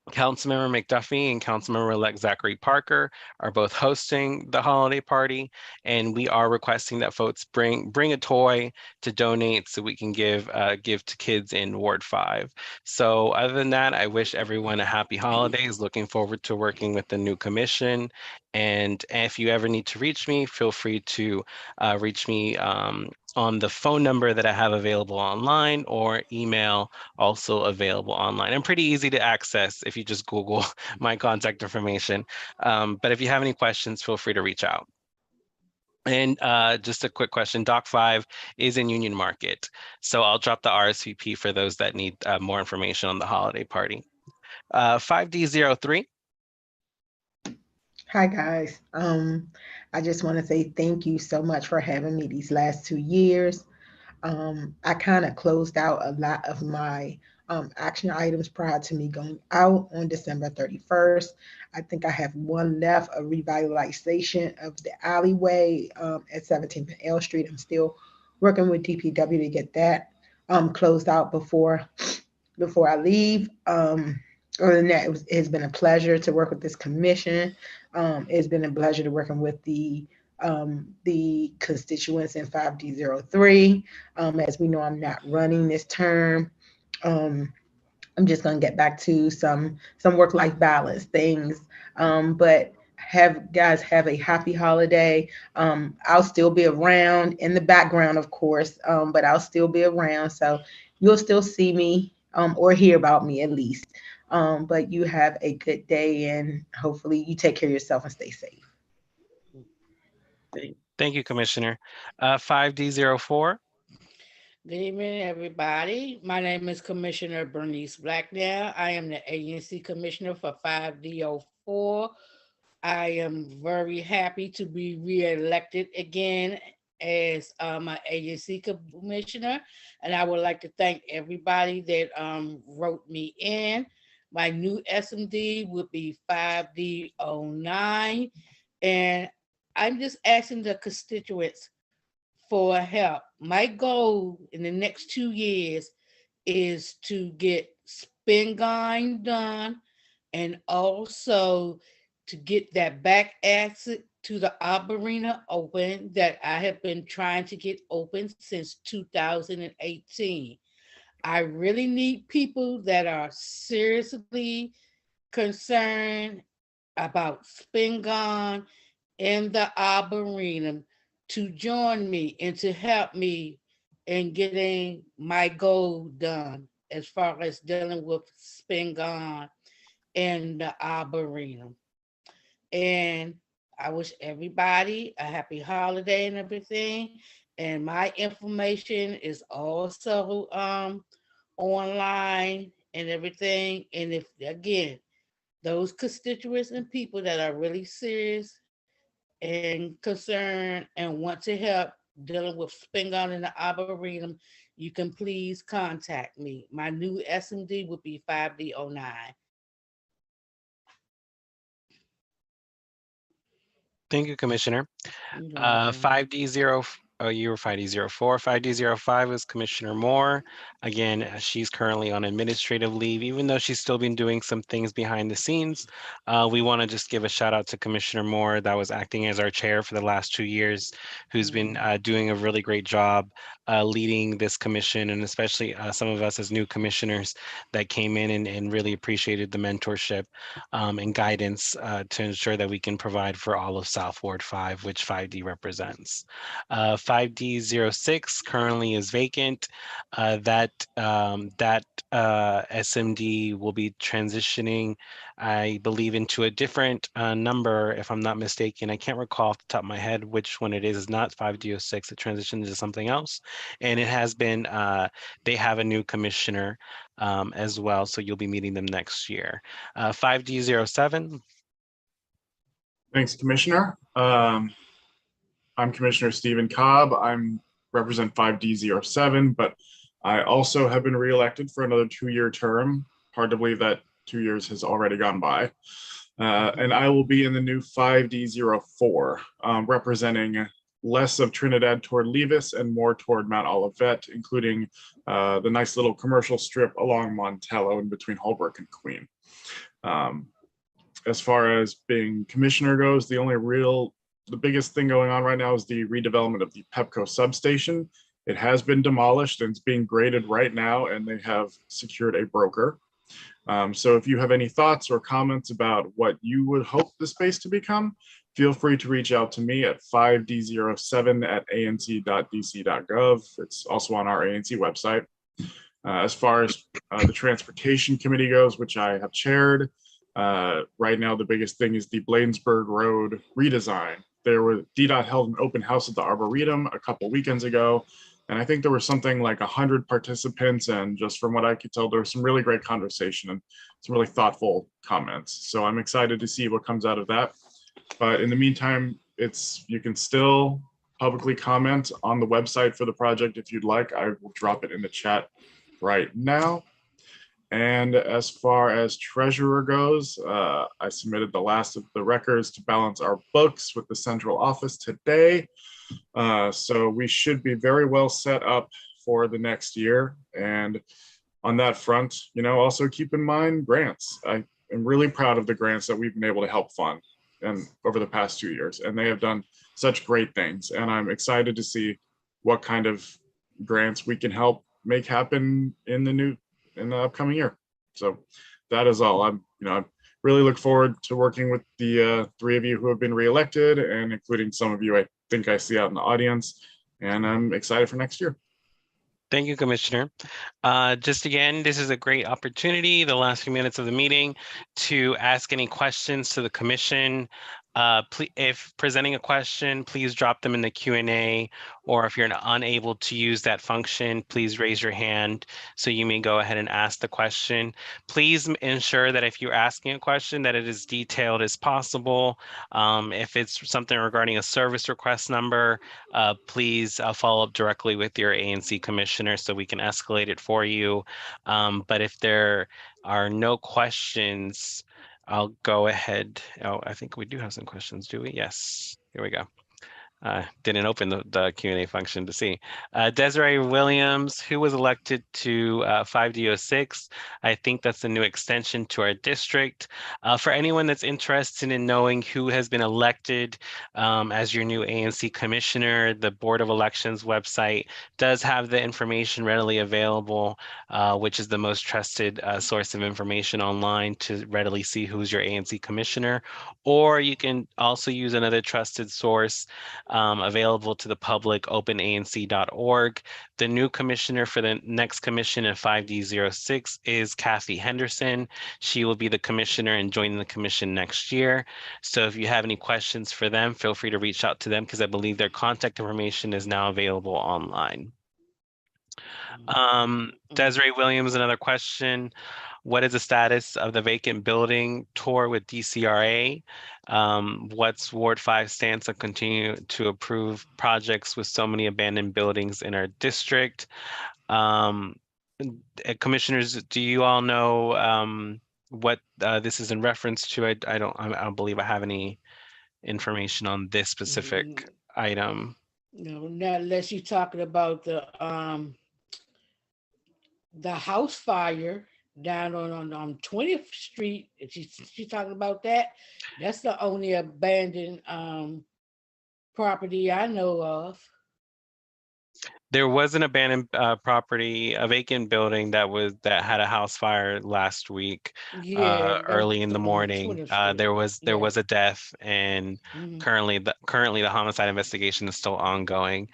Speaker 1: Councilmember McDuffie and Councilmember-elect Zachary Parker are both hosting the holiday party, and we are requesting that folks bring a toy to donate so we can give to kids in Ward 5. So other than that, I wish everyone a happy holidays. Looking forward to working with the new commission. And if you ever need to reach me, feel free to reach me on the phone number that I have available online, or email also available online. I'm pretty easy to access if you just Google my contact information. But if you have any questions, feel free to reach out. And just a quick question, Dock 5 is in Union Market. So I'll drop the RSVP for those that need more information on the holiday party. 5D03.
Speaker 3: Hi, guys. I just want to say thank you so much for having me these last 2 years. I kind of closed out a lot of my action items prior to me going out on December 31st. I think I have one left, a revitalization of the alleyway at 17th and L Street. I'm still working with DPW to get that closed out before I leave. Other than that, it has been a pleasure to work with this commission. It's been a pleasure to working with the constituents in 5D03. As we know, I'm not running this term. I'm just going to get back to some work-life balance things. But have a happy holiday. I'll still be around in the background, of course, but I'll still be around. So you'll still see me or hear about me at least. But you have a good day, and hopefully you take care of yourself and stay safe.
Speaker 1: Thank you, Commissioner. 5D04.
Speaker 12: Good evening, everybody. My name is Commissioner Bernice Blacknell. I am the ANC Commissioner for 5D04. I am very happy to be re-elected again as my agency commissioner, and I would like to thank everybody that wrote me in. My new SMD would be 5D09, and I'm just asking the constituents for help. My goal in the next 2 years is to get Spingarn done, and also to get that back exit to the Arena open that I have been trying to get open since 2018. I really need people that are seriously concerned about Spingarn and the Arboretum to join me and to help me in getting my goal done as far as dealing with Spingarn and the Arboretum. And I wish everybody a happy holiday and everything. And my information is also online and everything. And if, again, those constituents and people that are really serious and concerned and want to help dealing with Spingarn and the Arboretum, you can please contact me. My new SMD would be 5D09.
Speaker 1: Thank you, Commissioner.
Speaker 12: You're welcome.
Speaker 1: 5D0, oh, you were 5D04. 5D05 is Commissioner Moore. Again, she's currently on administrative leave, even though she's still been doing some things behind the scenes. We want to just give a shout out to Commissioner Moore that was acting as our chair for the last 2 years, who's been doing a really great job leading this commission, and especially some of us as new commissioners that came in and really appreciated the mentorship and guidance to ensure that we can provide for all of South Ward 5, which 5D represents. 5D06 currently is vacant. That SMD will be transitioning, I believe, into a different number, if I'm not mistaken. I can't recall off the top of my head which one it is. It's not 5D06. It transitioned to something else. And it has been, they have a new commissioner as well. So you'll be meeting them next year. 5D07.
Speaker 4: Thanks, Commissioner. I'm Commissioner Stephen Cobb. I'm represent 5D07, but I also have been reelected for another 2-year term. Hard to believe that 2 years has already gone by. And I will be in the new 5D04, representing less of Trinidad toward Levis and more toward Mount Olivet, including the nice little commercial strip along Montello in between Holbrook and Queen. As far as being commissioner goes, the biggest thing going on right now is the redevelopment of the Pepco substation. It has been demolished and it's being graded right now, and they have secured a broker. So if you have any thoughts or comments about what you would hope the space to become, feel free to reach out to me at 5d07@anc.dc.gov. It's also on our ANC website. As far as the Transportation Committee goes, which I have chaired, right now the biggest thing is the Bladensburg Road redesign. DDOT held an open house at the Arboretum a couple weekends ago, and I think there was something like 100 participants, and just from what I could tell, there was some really great conversation and some really thoughtful comments. So I'm excited to see what comes out of that. But in the meantime, you can still publicly comment on the website for the project if you'd like. I will drop it in the chat right now. And as far as treasurer goes, I submitted the last of the records to balance our books with the central office today. So we should be very well set up for the next year. And on that front, also keep in mind grants. I am really proud of the grants that we've been able to help fund and over the past 2 years. And they have done such great things. And I'm excited to see what kind of grants we can help make happen in the upcoming year. So that is all. I really look forward to working with the 3 of you who have been reelected, and including some of you I think I see out in the audience. And I'm excited for next year.
Speaker 1: Thank you, Commissioner. Just again, this is a great opportunity, the last few minutes of the meeting, to ask any questions to the commission. If presenting a question, please drop them in the Q&A, or if you're unable to use that function, please raise your hand so you may go ahead and ask the question. Please ensure that if you're asking a question, that it is detailed as possible. If it's something regarding a service request number, please follow up directly with your ANC commissioner so we can escalate it for you. But if there are no questions, I'll go ahead. Oh, I think we do have some questions, do we? Yes, here we go. Didn't open the Q&A function to see. Desiree Williams, who was elected to 5D06. I think that's a new extension to our district. For anyone that's interested in knowing who has been elected as your new ANC commissioner, the Board of Elections website does have the information readily available, which is the most trusted source of information online to readily see who's your ANC commissioner. Or you can also use another trusted source available to the public, openanc.org. The new commissioner for the next commission in 5D06 is Kathy Henderson. She will be the commissioner and join the commission next year. So if you have any questions for them, feel free to reach out to them because I believe their contact information is now available online. Desiree Williams, another question. What is the status of the vacant building tour with DCRA? What's Ward 5 stance on continue to approve projects with so many abandoned buildings in our district? Commissioners, do you all know what this is in reference to? I don't believe I have any information on this specific item.
Speaker 12: No, not unless you're talking about the house fire down on 20th Street. If she's talking about that, that's the only abandoned property I know of.
Speaker 1: There was an abandoned property, a vacant building that had a house fire last week,
Speaker 12: Yeah,
Speaker 1: early in the
Speaker 12: that's on
Speaker 1: morning.
Speaker 12: 20th Street.
Speaker 1: There
Speaker 12: Yeah.
Speaker 1: was a death, and
Speaker 12: Mhm.
Speaker 1: currently the homicide investigation is still ongoing.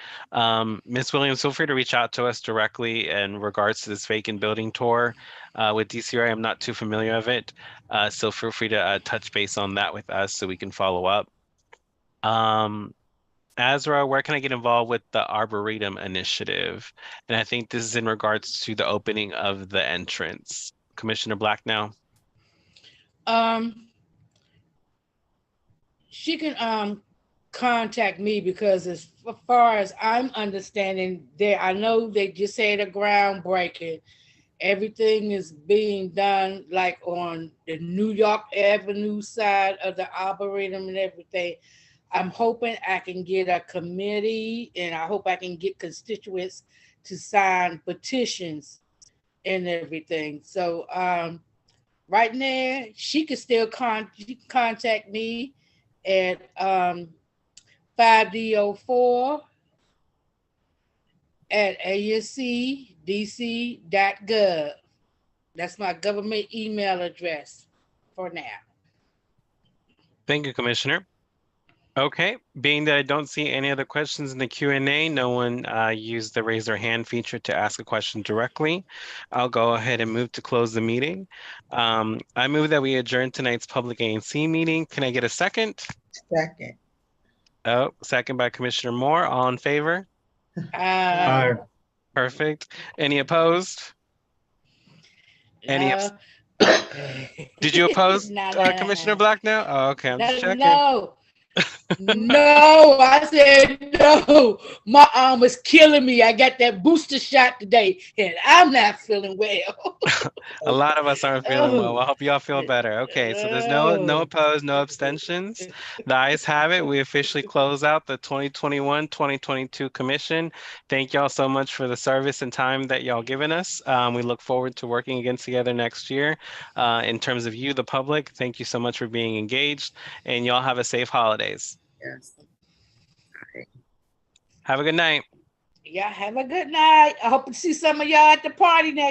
Speaker 1: Ms. Williams, feel free to reach out to us directly in regards to this vacant building tour with DCRA. I'm not too familiar of it, so feel free to touch base on that with us so we can follow up. Azra, where can I get involved with the Arboretum initiative? And I think this is in regards to the opening of the entrance. Commissioner Black now.
Speaker 12: She can contact me because as far as I'm understanding, I know they just said a groundbreaking. Everything is being done like on the New York Avenue side of the Arboretum and everything. I'm hoping I can get a committee and I hope I can get constituents to sign petitions and everything. So right now she can still contact me at 5D04 at anscdc.gov. That's my government email address for now.
Speaker 1: Thank you, Commissioner. Okay, being that I don't see any other questions in the Q&A, no one used the raise their hand feature to ask a question directly. I'll go ahead and move to close the meeting. I move that we adjourn tonight's public ANC meeting. Can I get a second?
Speaker 3: Second.
Speaker 1: Oh, second by Commissioner Moore. All in favor? Perfect. Any opposed? Any
Speaker 12: No.
Speaker 1: Did you oppose
Speaker 12: No.
Speaker 1: Commissioner Black now? Oh, okay, I'm just checking.
Speaker 12: No. No, I said no. My arm is killing me. I got that booster shot today, and I'm not feeling well.
Speaker 1: A lot of us aren't feeling well. I hope y'all feel better. Okay, so there's no opposed, no abstentions. The ayes have it. We officially close out the 2021-2022 commission. Thank y'all so much for the service and time that y'all given us. We look forward to working again together next year. In terms of you, the public, thank you so much for being engaged, and y'all have a safe holidays.
Speaker 2: Yes.
Speaker 1: Have a good night.
Speaker 12: Y'all have a good night. I hope to see some of y'all at the party next